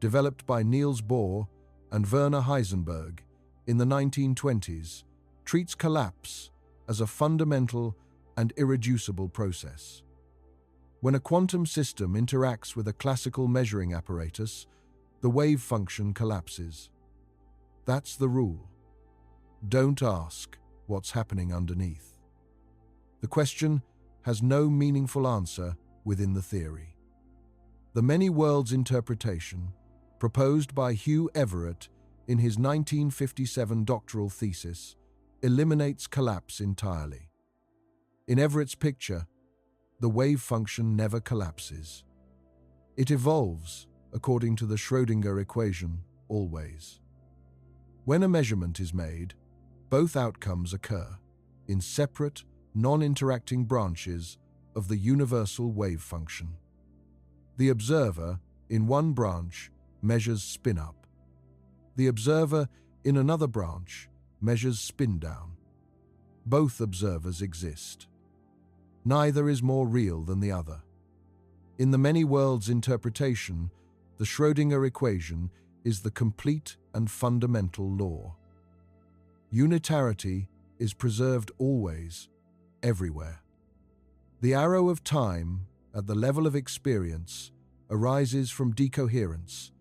Speaker 1: developed by Niels Bohr and Werner Heisenberg in the 1920s, treats collapse as a fundamental and irreducible process. When a quantum system interacts with a classical measuring apparatus, the wave function collapses. That's the rule. Don't ask what's happening underneath. The question has no meaningful answer within the theory. The many worlds interpretation, proposed by Hugh Everett in his 1957 doctoral thesis, eliminates collapse entirely. In Everett's picture, the wave function never collapses. It evolves, according to the Schrödinger equation, always. When a measurement is made, both outcomes occur in separate, non-interacting branches of the universal wave function. The observer, in one branch, measures spin up. The observer, in another branch, measures spin down. Both observers exist. Neither is more real than the other. In the many worlds interpretation, the Schrödinger equation is the complete and fundamental law. Unitarity is preserved always, everywhere. The arrow of time, at the level of experience, arises from decoherence,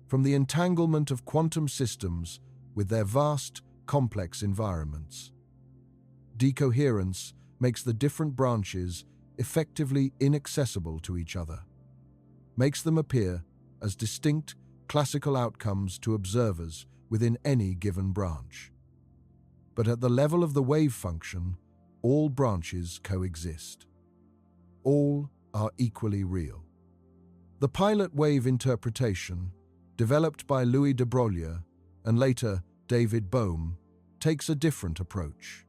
Speaker 1: from the entanglement of quantum systems with their vast, complex environments. Decoherence makes the different branches effectively inaccessible to each other, makes them appear as distinct classical outcomes to observers within any given branch. But at the level of the wave function, all branches coexist. All are equally real. The pilot wave interpretation, developed by Louis de Broglie and later David Bohm, takes a different approach.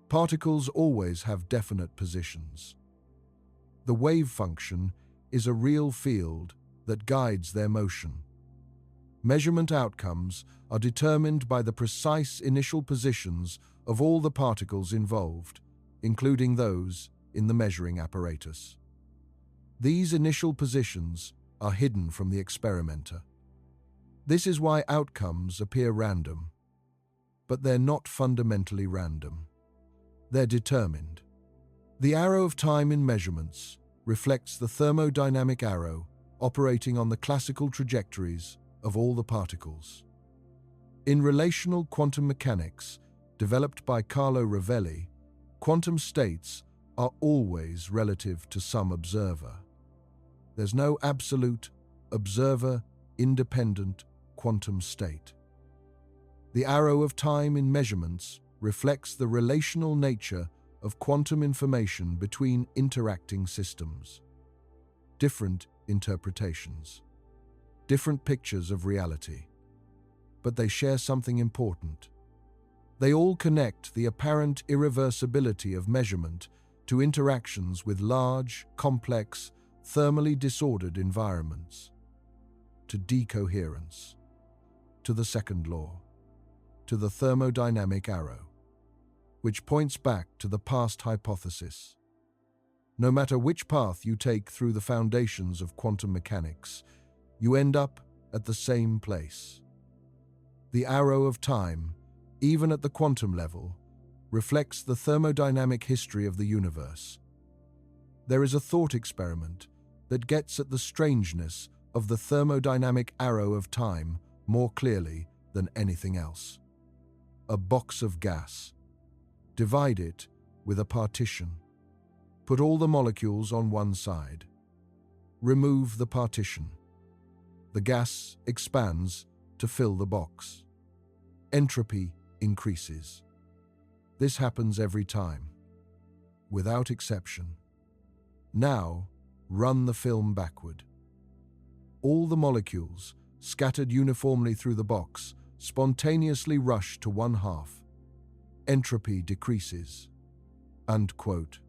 Speaker 1: Particles always have definite positions. The wave function is a real field that guides their motion. Measurement outcomes are determined by the precise initial positions of all the particles involved, including those in the measuring apparatus. These initial positions are hidden from the experimenter. This is why outcomes appear random. But they're not fundamentally random. They're determined. The arrow of time in measurements reflects the thermodynamic arrow operating on the classical trajectories of all the particles. In relational quantum mechanics, developed by Carlo Rovelli, quantum states are always relative to some observer. There's no absolute, observer-independent quantum state. The arrow of time in measurements reflects the relational nature of quantum information between interacting systems. Different interpretations, different pictures of reality. But they share something important. They all connect the apparent irreversibility of measurement to interactions with large, complex, thermally disordered environments, to decoherence, to the second law, to the thermodynamic arrow, which points back to the past hypothesis. No matter which path you take through the foundations of quantum mechanics, you end up at the same place. The arrow of time, even at the quantum level, reflects the thermodynamic history of the universe. There is a thought experiment that gets at the strangeness of the thermodynamic arrow of time more clearly than anything else. A box of gas. Divide it with a partition. Put all the molecules on one side. Remove the partition. The gas expands to fill the box. Entropy increases. This happens every time, without exception. Now, run the film backward. All the molecules, scattered uniformly through the box, spontaneously rush to one half. Entropy decreases. Unquote.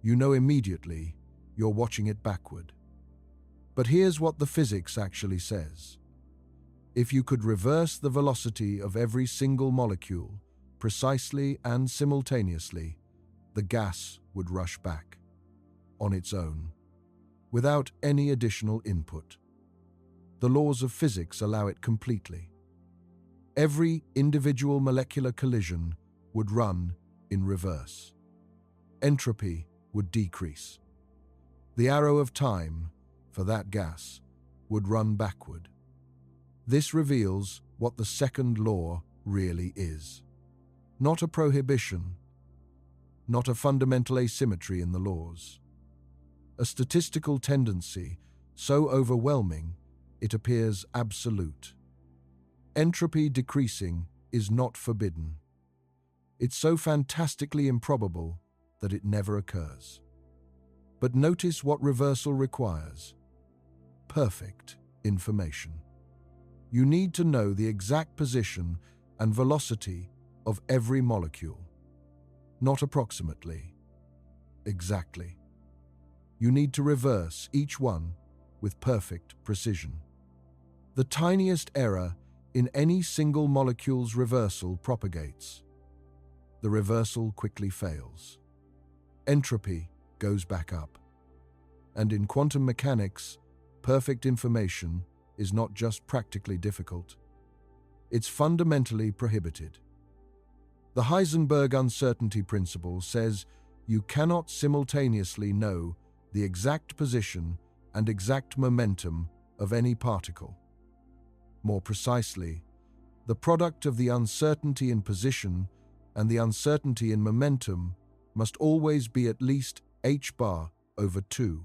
Speaker 1: You know immediately you're watching it backward. But here's what the physics actually says. If you could reverse the velocity of every single molecule, precisely and simultaneously, the gas would rush back, on its own, without any additional input. The laws of physics allow it completely. Every individual molecular collision would run in reverse. Entropy would decrease. The arrow of time, for that gas, would run backward. This reveals what the second law really is. Not a prohibition, not a fundamental asymmetry in the laws. A statistical tendency so overwhelming it appears absolute. Entropy decreasing is not forbidden. It's so fantastically improbable that it never occurs. But notice what reversal requires. Perfect information. You need to know the exact position and velocity of every molecule. Not approximately. Exactly. You need to reverse each one with perfect precision. The tiniest error in any single molecule's reversal propagates. The reversal quickly fails. Entropy goes back up. And in quantum mechanics, perfect information is not just practically difficult. It's fundamentally prohibited. The Heisenberg uncertainty principle says you cannot simultaneously know the exact position and exact momentum of any particle. More precisely, the product of the uncertainty in position and the uncertainty in momentum must always be at least h bar over 2,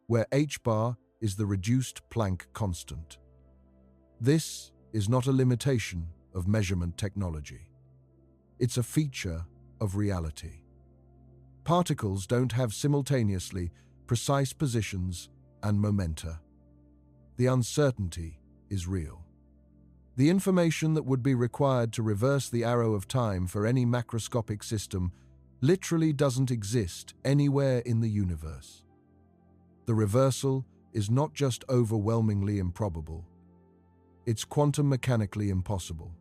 Speaker 1: where h bar is the reduced Planck constant. This is not a limitation of measurement technology. It's a feature of reality. Particles don't have simultaneously precise positions and momenta. The uncertainty is real. The information that would be required to reverse the arrow of time for any macroscopic system literally doesn't exist anywhere in the universe. The reversal is not just overwhelmingly improbable, it's quantum mechanically impossible.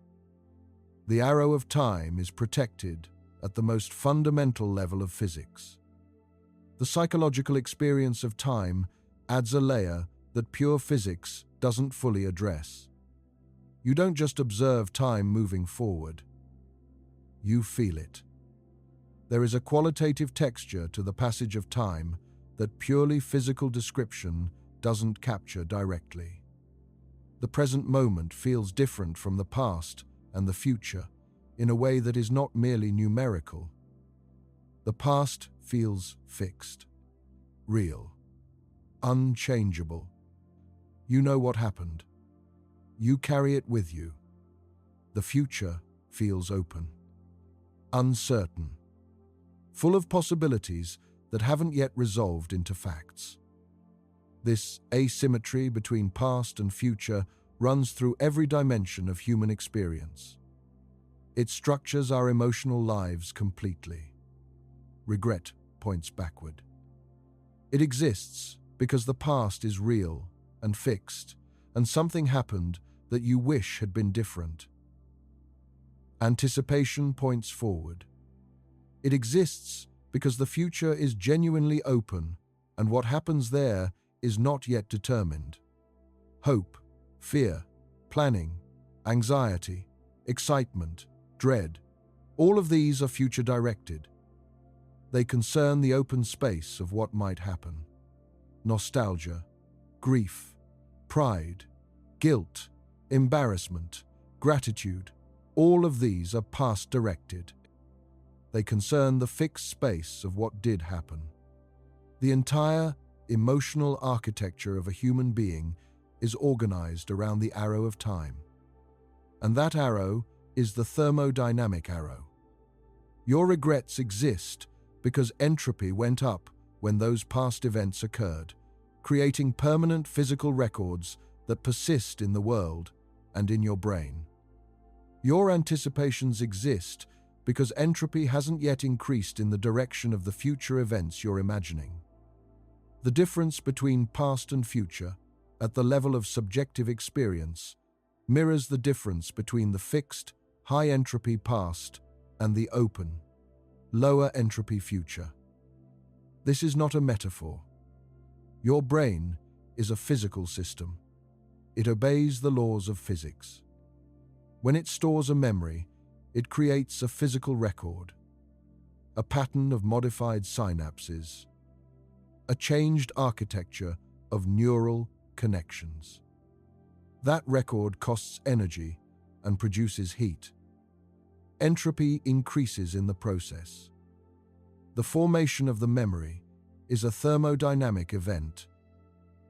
Speaker 1: The arrow of time is protected at the most fundamental level of physics. The psychological experience of time adds a layer that pure physics doesn't fully address. You don't just observe time moving forward, you feel it. There is a qualitative texture to the passage of time that purely physical description doesn't capture directly. The present moment feels different from the past and the future in a way that is not merely numerical. The past feels fixed, real, unchangeable. You know what happened. You carry it with you. The future feels open, uncertain, full of possibilities that haven't yet resolved into facts. This asymmetry between past and future runs through every dimension of human experience. It structures our emotional lives completely. Regret points backward. It exists because the past is real and fixed, and something happened that you wish had been different. Anticipation points forward. It exists because the future is genuinely open and what happens there is not yet determined. Hope, fear, planning, anxiety, excitement, dread, all of these are future-directed. They concern the open space of what might happen. Nostalgia, grief, pride, guilt, embarrassment, gratitude, all of these are past-directed. They concern the fixed space of what did happen. The entire emotional architecture of a human being is organized around the arrow of time. And that arrow is the thermodynamic arrow. Your regrets exist because entropy went up when those past events occurred, creating permanent physical records that persist in the world and in your brain. Your anticipations exist because entropy hasn't yet increased in the direction of the future events you're imagining. The difference between past and future, at the level of subjective experience, mirrors the difference between the fixed, high-entropy past and the open, lower-entropy future. This is not a metaphor. Your brain is a physical system. It obeys the laws of physics. When it stores a memory, it creates a physical record, a pattern of modified synapses, a changed architecture of neural connections. That record costs energy and produces heat. Entropy increases in the process. The formation of the memory is a thermodynamic event.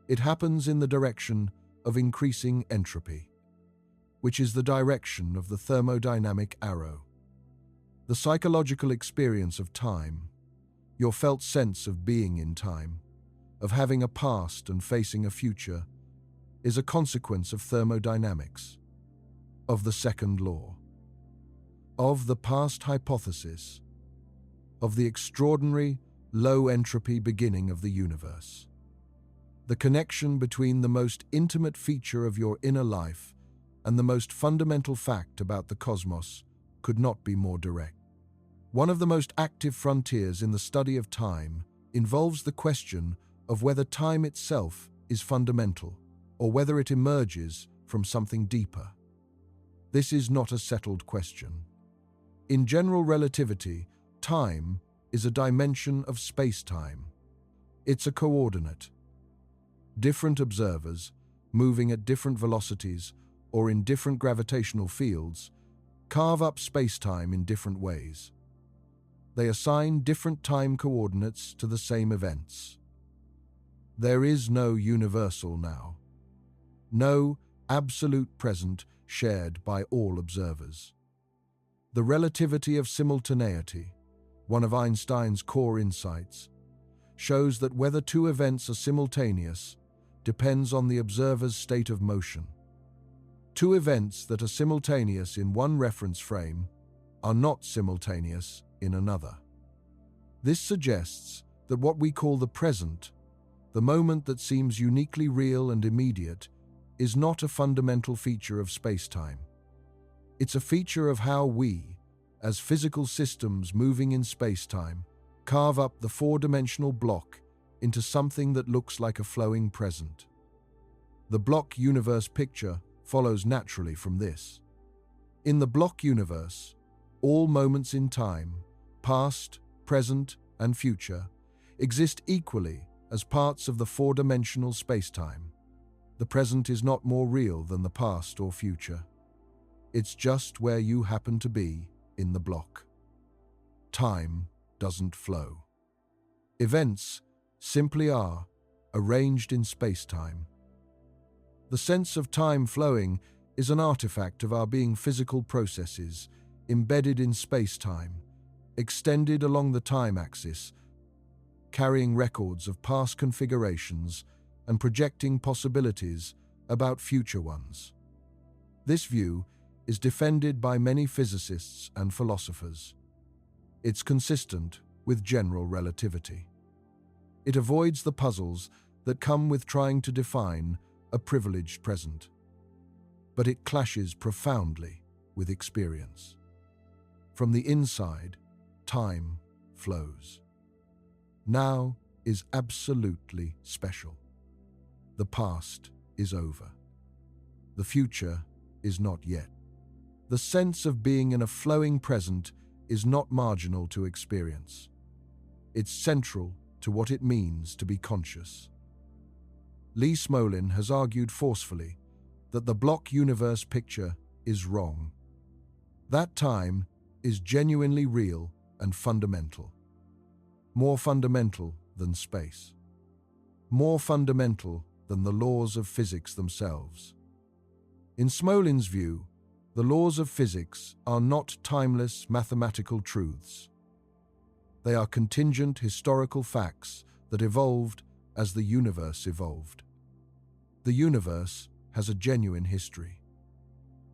Speaker 1: It happens in the direction of increasing entropy, which is the direction of the thermodynamic arrow. The psychological experience of time, your felt sense of being in time, of having a past and facing a future, is a consequence of thermodynamics, of the second law, of the past hypothesis, of the extraordinary low-entropy beginning of the universe. The connection between the most intimate feature of your inner life and the most fundamental fact about the cosmos could not be more direct. One of the most active frontiers in the study of time involves the question of whether time itself is fundamental or whether it emerges from something deeper. This is not a settled question. In general relativity, time is a dimension of space-time. It's a coordinate. Different observers, moving at different velocities or in different gravitational fields, carve up space-time in different ways. They assign different time coordinates to the same events. There is no universal now. No absolute present shared by all observers. The relativity of simultaneity, one of Einstein's core insights, shows that whether two events are simultaneous depends on the observer's state of motion. Two events that are simultaneous in one reference frame are not simultaneous in another. This suggests that what we call the present, the moment that seems uniquely real and immediate, is not a fundamental feature of space-time. It's a feature of how we, as physical systems moving in space-time, carve up the four-dimensional block into something that looks like a flowing present. The block universe picture follows naturally from this. In the block universe, all moments in time, past, present, and future, exist equally as parts of the four-dimensional space-time. The present is not more real than the past or future. It's just where you happen to be in the block. Time doesn't flow. Events simply are, arranged in space-time. The sense of time flowing is an artifact of our being physical processes, embedded in space-time, extended along the time axis, carrying records of past configurations and projecting possibilities about future ones. This view is defended by many physicists and philosophers. It's consistent with general relativity. It avoids the puzzles that come with trying to define a privileged present. But it clashes profoundly with experience. From the inside, time flows. Now is absolutely special. The past is over. The future is not yet. The sense of being in a flowing present is not marginal to experience. It's central to what it means to be conscious. Lee Smolin has argued forcefully that the block universe picture is wrong. That time is genuinely real and fundamental. More fundamental than space. More fundamental than the laws of physics themselves. In Smolin's view, the laws of physics are not timeless mathematical truths. They are contingent historical facts that evolved as the universe evolved. The universe has a genuine history.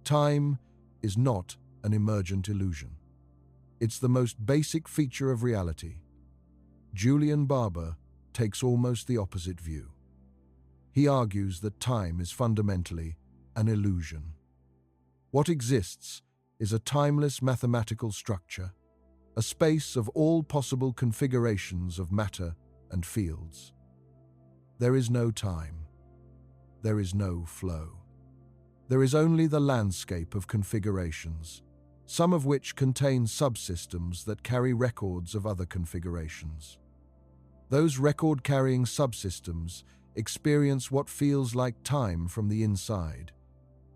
Speaker 1: Time is not an emergent illusion. It's the most basic feature of reality. Julian Barber takes almost the opposite view. He argues that time is fundamentally an illusion. What exists is a timeless mathematical structure, a space of all possible configurations of matter and fields. There is no time. There is no flow. There is only the landscape of configurations, some of which contain subsystems that carry records of other configurations. Those record-carrying subsystems experience what feels like time from the inside,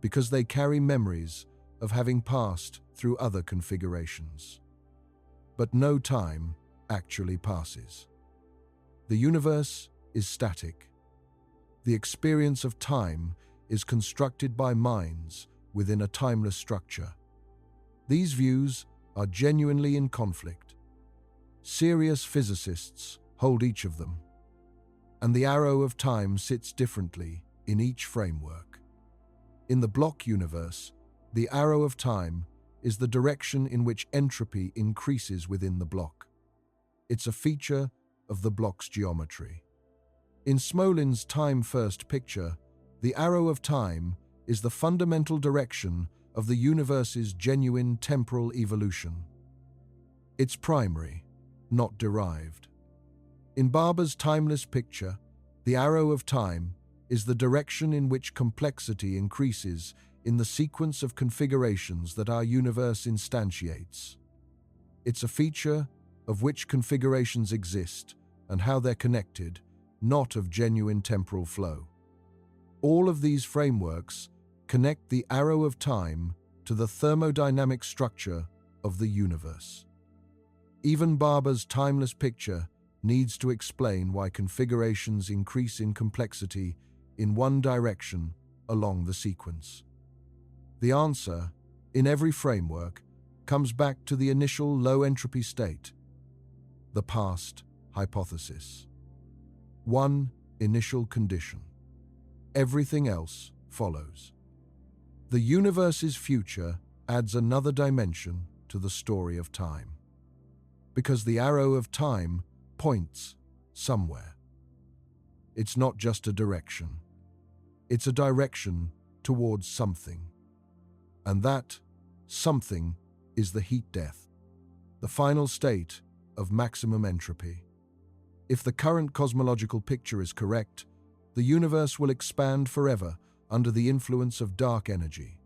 Speaker 1: because they carry memories of having passed through other configurations. But no time actually passes. The universe is static. The experience of time is constructed by minds within a timeless structure. These views are genuinely in conflict. Serious physicists hold each of them, and the arrow of time sits differently in each framework. In the block universe, the arrow of time is the direction in which entropy increases within the block. It's a feature of the block's geometry. In Smolin's time-first picture, the arrow of time is the fundamental direction of the universe's genuine temporal evolution. It's primary, not derived. In Barber's timeless picture, the arrow of time is the direction in which complexity increases in the sequence of configurations that our universe instantiates. It's a feature of which configurations exist and how they're connected, not of genuine temporal flow. All of these frameworks connect the arrow of time to the thermodynamic structure of the universe. Even Barber's timeless picture needs to explain why configurations increase in complexity in one direction along the sequence. The answer, in every framework, comes back to the initial low-entropy state, the past hypothesis. One initial condition. Everything else follows. The universe's future adds another dimension to the story of time, because the arrow of time points somewhere. It's not just a direction. It's a direction towards something. And that something is the heat death, the final state of maximum entropy. If the current cosmological picture is correct, the universe will expand forever under the influence of dark energy.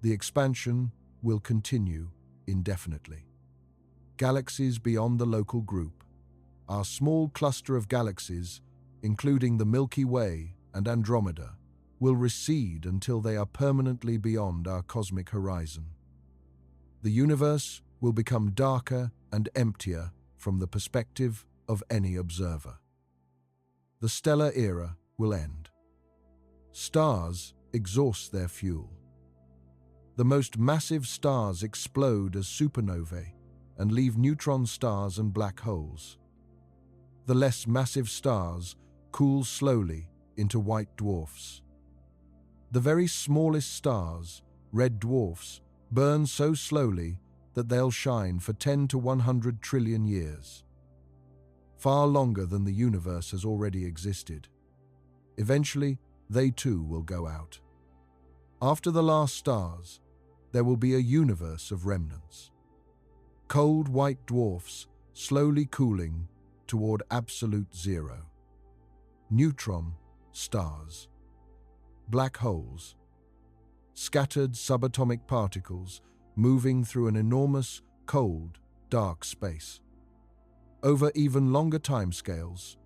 Speaker 1: The expansion will continue indefinitely. Galaxies beyond the local group, our small cluster of galaxies, including the Milky Way and Andromeda, will recede until they are permanently beyond our cosmic horizon. The universe will become darker and emptier from the perspective of any observer. The stellar era will end. Stars exhaust their fuel. The most massive stars explode as supernovae and leave neutron stars and black holes. The less massive stars cool slowly into white dwarfs. The very smallest stars, red dwarfs, burn so slowly that they'll shine for 10 to 100 trillion years. Far longer than the universe has already existed. Eventually, they too will go out. After the last stars, there will be a universe of remnants. Cold white dwarfs slowly cooling toward absolute zero. Neutron stars, black holes, scattered subatomic particles moving through an enormous, cold, dark space. Over even longer timescales,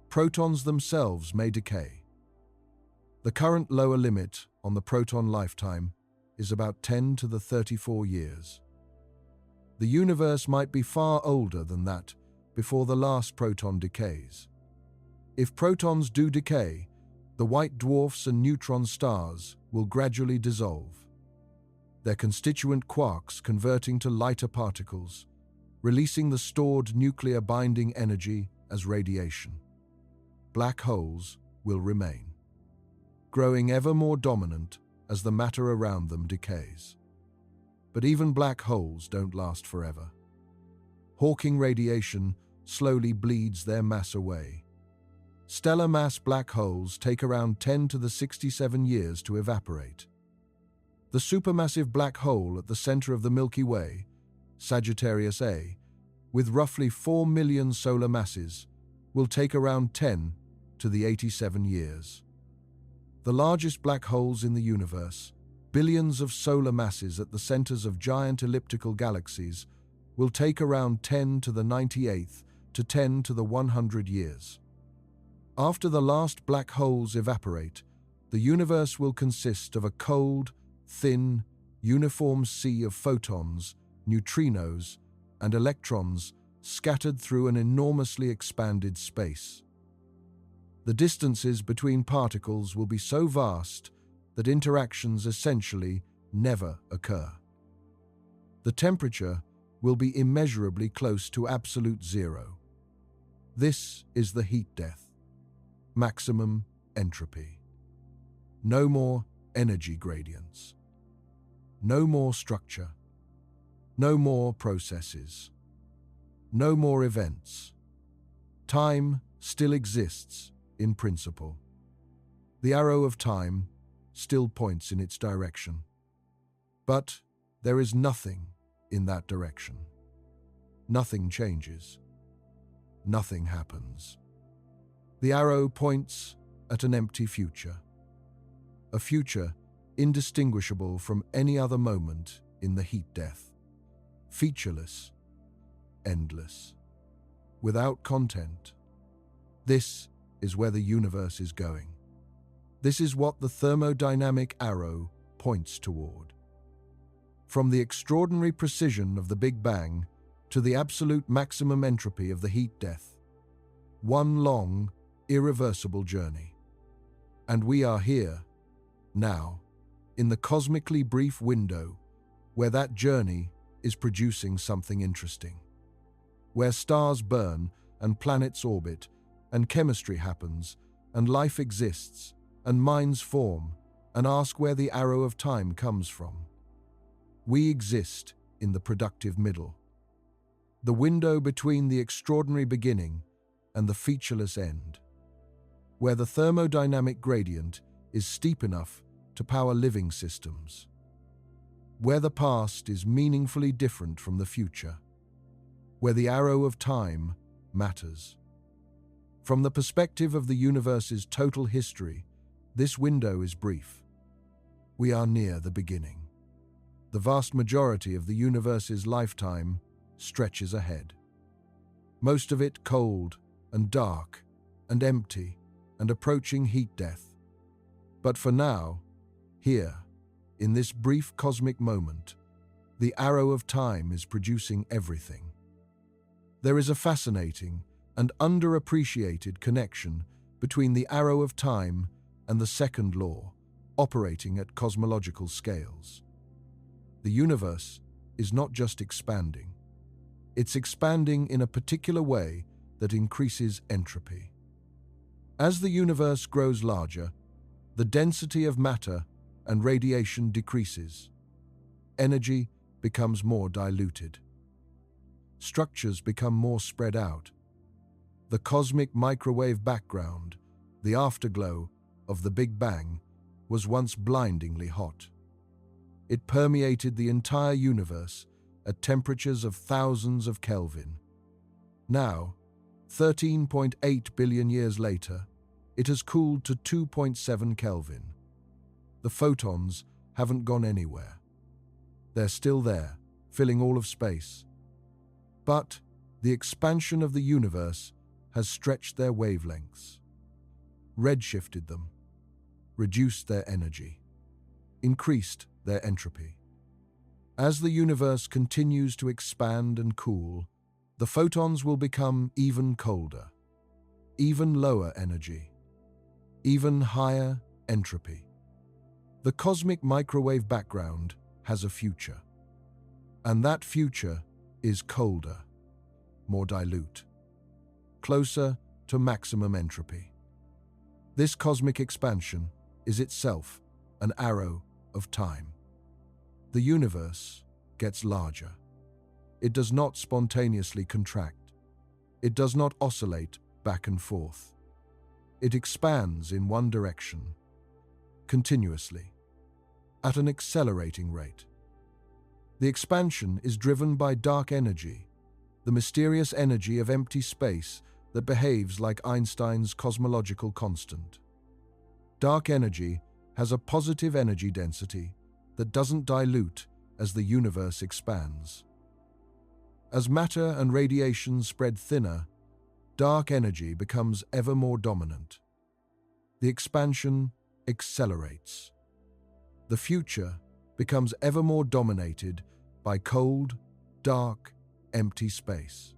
Speaker 1: protons themselves may decay. The current lower limit on the proton lifetime is about 10 to the 34 years. The universe might be far older than that before the last proton decays. If protons do decay, the white dwarfs and neutron stars will gradually dissolve, their constituent quarks converting to lighter particles, releasing the stored nuclear binding energy as radiation. Black holes will remain, growing ever more dominant as the matter around them decays. But even black holes don't last forever. Hawking radiation slowly bleeds their mass away. Stellar mass black holes take around 10 to the 67 years to evaporate. The supermassive black hole at the center of the Milky Way, Sagittarius A, with roughly 4 million solar masses, will take around 10 to the 87 years. The largest black holes in the universe, billions of solar masses at the centers of giant elliptical galaxies, will take around 10 to the 98th to 10 to the 100 years. After the last black holes evaporate, the universe will consist of a cold, thin, uniform sea of photons, neutrinos, and electrons scattered through an enormously expanded space. The distances between particles will be so vast that interactions essentially never occur. The temperature will be immeasurably close to absolute zero. This is the heat death. Maximum entropy. No more energy gradients. No more structure. No more processes. No more events. Time still exists in principle. The arrow of time still points in its direction. But there is nothing in that direction. Nothing changes. Nothing happens. The arrow points at an empty future. A future indistinguishable from any other moment in the heat death. Featureless, endless, without content. This is where the universe is going. This is what the thermodynamic arrow points toward. From the extraordinary precision of the Big Bang to the absolute maximum entropy of the heat death, one long, irreversible journey. And we are here, now, in the cosmically brief window where that journey is producing something interesting. Where stars burn and planets orbit and chemistry happens and life exists and minds form and ask where the arrow of time comes from. We exist in the productive middle. The window between the extraordinary beginning and the featureless end. Where the thermodynamic gradient is steep enough to power living systems. Where the past is meaningfully different from the future. Where the arrow of time matters. From the perspective of the universe's total history, this window is brief. We are near the beginning. The vast majority of the universe's lifetime stretches ahead. Most of it cold and dark and empty and approaching heat death. But for now, here, in this brief cosmic moment, the arrow of time is producing everything. There is a fascinating and underappreciated connection between the arrow of time and the second law, operating at cosmological scales. The universe is not just expanding. It's expanding in a particular way that increases entropy. As the universe grows larger, the density of matter and radiation decreases. Energy becomes more diluted. Structures become more spread out. The cosmic microwave background, the afterglow of the Big Bang, was once blindingly hot. It permeated the entire universe at temperatures of thousands of Kelvin. Now, 13.8 billion years later, it has cooled to 2.7 Kelvin. The photons haven't gone anywhere. They're still there, filling all of space. But the expansion of the universe has stretched their wavelengths, redshifted them, reduced their energy, increased their entropy. As the universe continues to expand and cool, the photons will become even colder, even lower energy, even higher entropy. The cosmic microwave background has a future, and that future is colder, more dilute, closer to maximum entropy. This cosmic expansion is itself an arrow of time. The universe gets larger. It does not spontaneously contract. It does not oscillate back and forth. It expands in one direction, continuously, at an accelerating rate. The expansion is driven by dark energy, the mysterious energy of empty space that behaves like Einstein's cosmological constant. Dark energy has a positive energy density that doesn't dilute as the universe expands. As matter and radiation spread thinner, dark energy becomes ever more dominant. The expansion accelerates. The future becomes ever more dominated by cold, dark, empty space.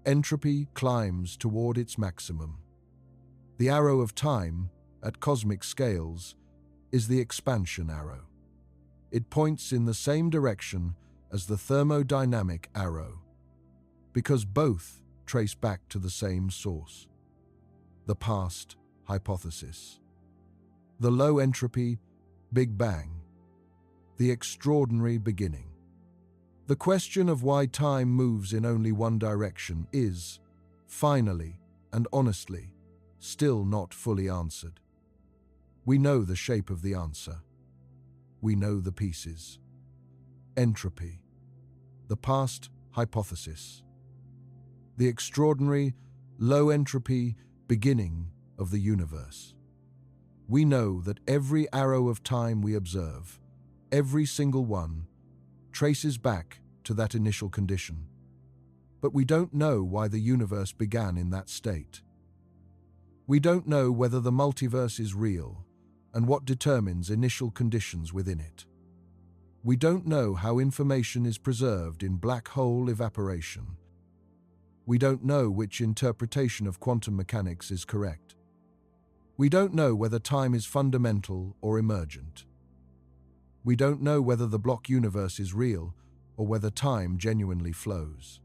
Speaker 1: Entropy climbs toward its maximum. The arrow of time, at cosmic scales, is the expansion arrow. It points in the same direction as the thermodynamic arrow, because both trace back to the same source, the past hypothesis. The low entropy Big Bang, the extraordinary beginning. The question of why time moves in only one direction is, finally and honestly, still not fully answered. We know the shape of the answer. We know the pieces. Entropy, the past hypothesis, the extraordinary low entropy beginning of the universe. We know that every arrow of time we observe, every single one, traces back to that initial condition. But we don't know why the universe began in that state. We don't know whether the multiverse is real and what determines initial conditions within it. We don't know how information is preserved in black hole evaporation. We don't know which interpretation of quantum mechanics is correct. We don't know whether time is fundamental or emergent. We don't know whether the block universe is real or whether time genuinely flows.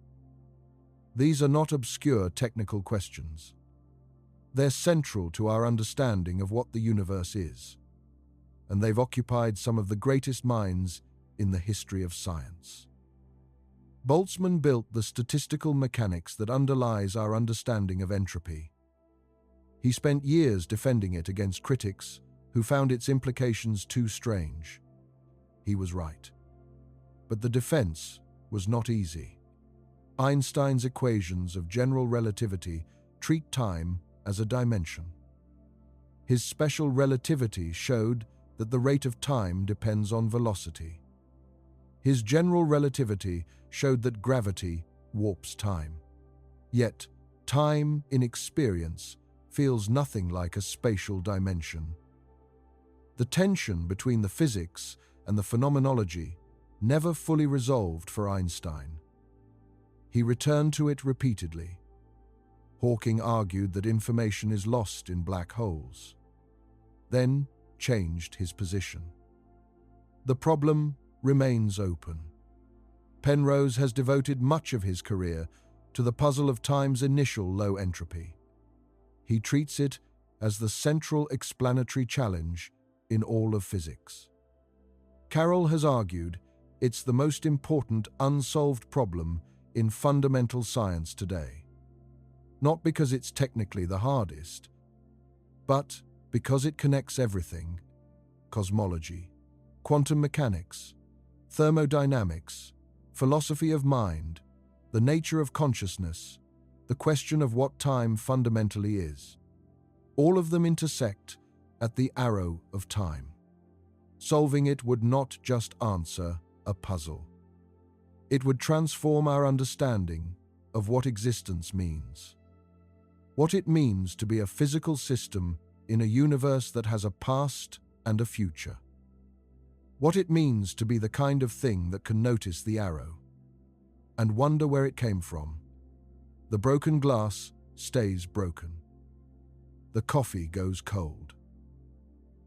Speaker 1: These are not obscure technical questions. They're central to our understanding of what the universe is, and they've occupied some of the greatest minds in the history of science. Boltzmann built the statistical mechanics that underlies our understanding of entropy. He spent years defending it against critics who found its implications too strange. He was right. But the defense was not easy. Einstein's equations of general relativity treat time as a dimension. His special relativity showed that the rate of time depends on velocity. His general relativity showed that gravity warps time. Yet, time in experience feels nothing like a spatial dimension. The tension between the physics and the phenomenology never fully resolved for Einstein. He returned to it repeatedly. Hawking argued that information is lost in black holes, then changed his position. The problem remains open. Penrose has devoted much of his career to the puzzle of time's initial low entropy. He treats it as the central explanatory challenge in all of physics. Carroll has argued it's the most important unsolved problem in fundamental science today. Not because it's technically the hardest, but because it connects everything: cosmology, quantum mechanics, thermodynamics, philosophy of mind, the nature of consciousness, the question of what time fundamentally is. All of them intersect at the arrow of time. Solving it would not just answer a puzzle. It would transform our understanding of what existence means. What it means to be a physical system in a universe that has a past and a future. What it means to be the kind of thing that can notice the arrow and wonder where it came from. The broken glass stays broken. The coffee goes cold.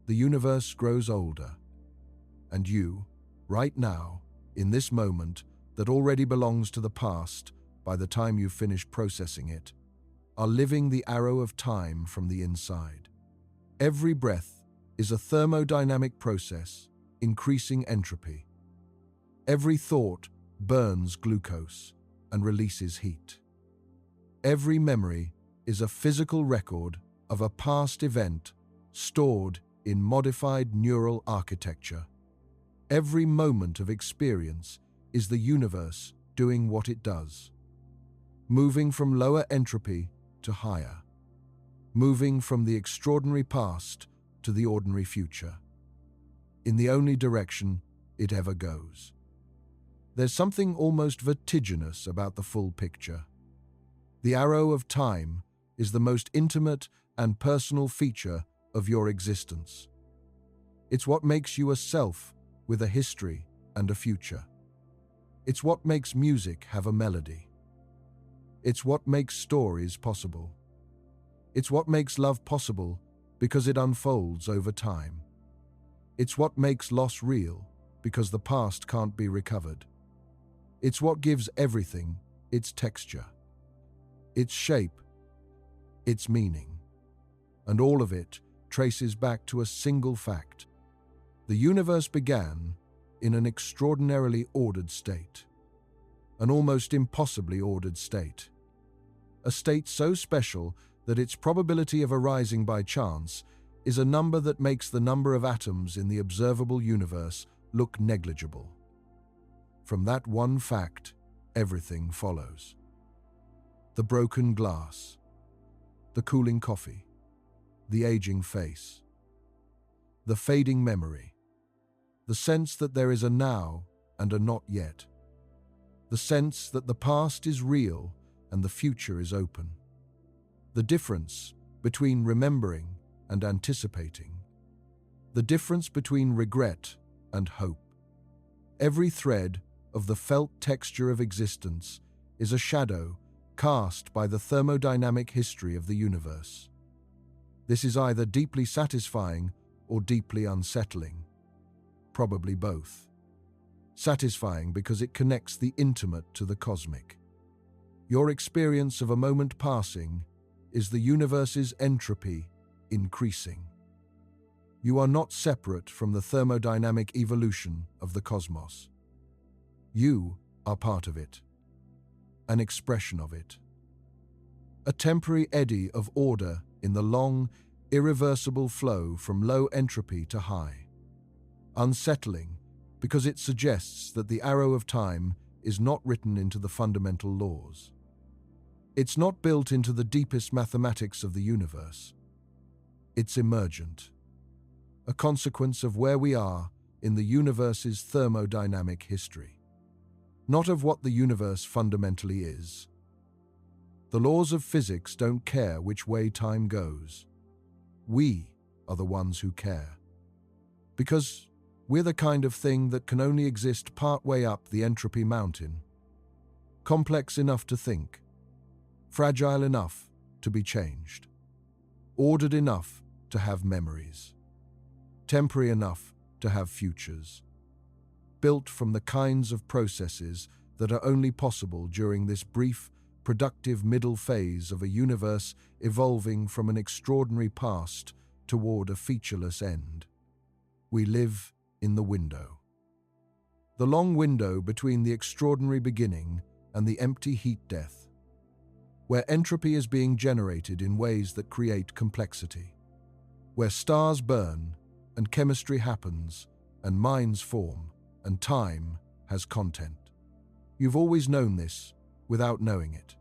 Speaker 1: The universe grows older. And you, right now, in this moment that already belongs to the past by the time you finish processing it, are living the arrow of time from the inside. Every breath is a thermodynamic process, increasing entropy. Every thought burns glucose and releases heat. Every memory is a physical record of a past event stored in modified neural architecture. Every moment of experience is the universe doing what it does, moving from lower entropy to higher, moving from the extraordinary past to the ordinary future, in the only direction it ever goes. There's something almost vertiginous about the full picture. The arrow of time is the most intimate and personal feature of your existence. It's what makes you a self with a history and a future. It's what makes music have a melody. It's what makes stories possible. It's what makes love possible because it unfolds over time. It's what makes loss real because the past can't be recovered. It's what gives everything its texture, its shape, its meaning. And all of it traces back to a single fact. The universe began in an extraordinarily ordered state, an almost impossibly ordered state. A state so special that its probability of arising by chance is a number that makes the number of atoms in the observable universe look negligible. From that one fact, everything follows. The broken glass, the cooling coffee, the aging face, the fading memory, the sense that there is a now and a not yet, the sense that the past is real and the future is open. The difference between remembering and anticipating. The difference between regret and hope. Every thread of the felt texture of existence is a shadow cast by the thermodynamic history of the universe. This is either deeply satisfying or deeply unsettling. Probably both. Satisfying because it connects the intimate to the cosmic. Your experience of a moment passing is the universe's entropy increasing. You are not separate from the thermodynamic evolution of the cosmos. You are part of it, an expression of it. A temporary eddy of order in the long, irreversible flow from low entropy to high. Unsettling because it suggests that the arrow of time is not written into the fundamental laws. It's not built into the deepest mathematics of the universe. It's emergent, a consequence of where we are in the universe's thermodynamic history, not of what the universe fundamentally is. The laws of physics don't care which way time goes. We are the ones who care. Because we're the kind of thing that can only exist partway up the entropy mountain, complex enough to think, fragile enough to be changed, ordered enough to have memories, temporary enough to have futures, built from the kinds of processes that are only possible during this brief, productive middle phase of a universe evolving from an extraordinary past toward a featureless end. We live in the window. The long window between the extraordinary beginning and the empty heat death, where entropy is being generated in ways that create complexity, where stars burn and chemistry happens and minds form and time has content. You've always known this without knowing it.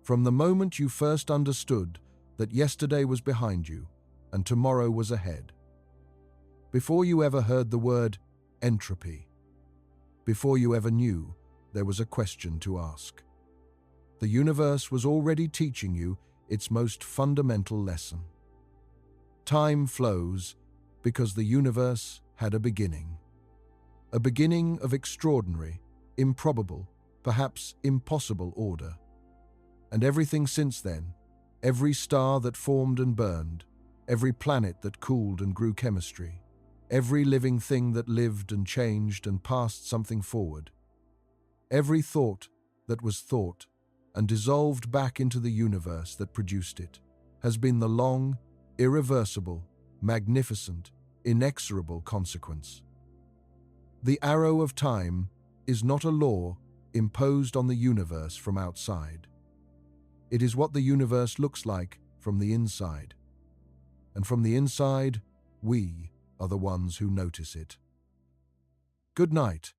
Speaker 1: From the moment you first understood that yesterday was behind you and tomorrow was ahead. Before you ever heard the word entropy. Before you ever knew there was a question to ask. The universe was already teaching you its most fundamental lesson. Time flows because the universe had a beginning. A beginning of extraordinary, improbable, perhaps impossible order. And everything since then, every star that formed and burned, every planet that cooled and grew chemistry, every living thing that lived and changed and passed something forward, every thought that was thought and dissolved back into the universe that produced it, has been the long, irreversible, magnificent, inexorable consequence. The arrow of time is not a law imposed on the universe from outside. It is what the universe looks like from the inside. And from the inside, we are the ones who notice it. Good night.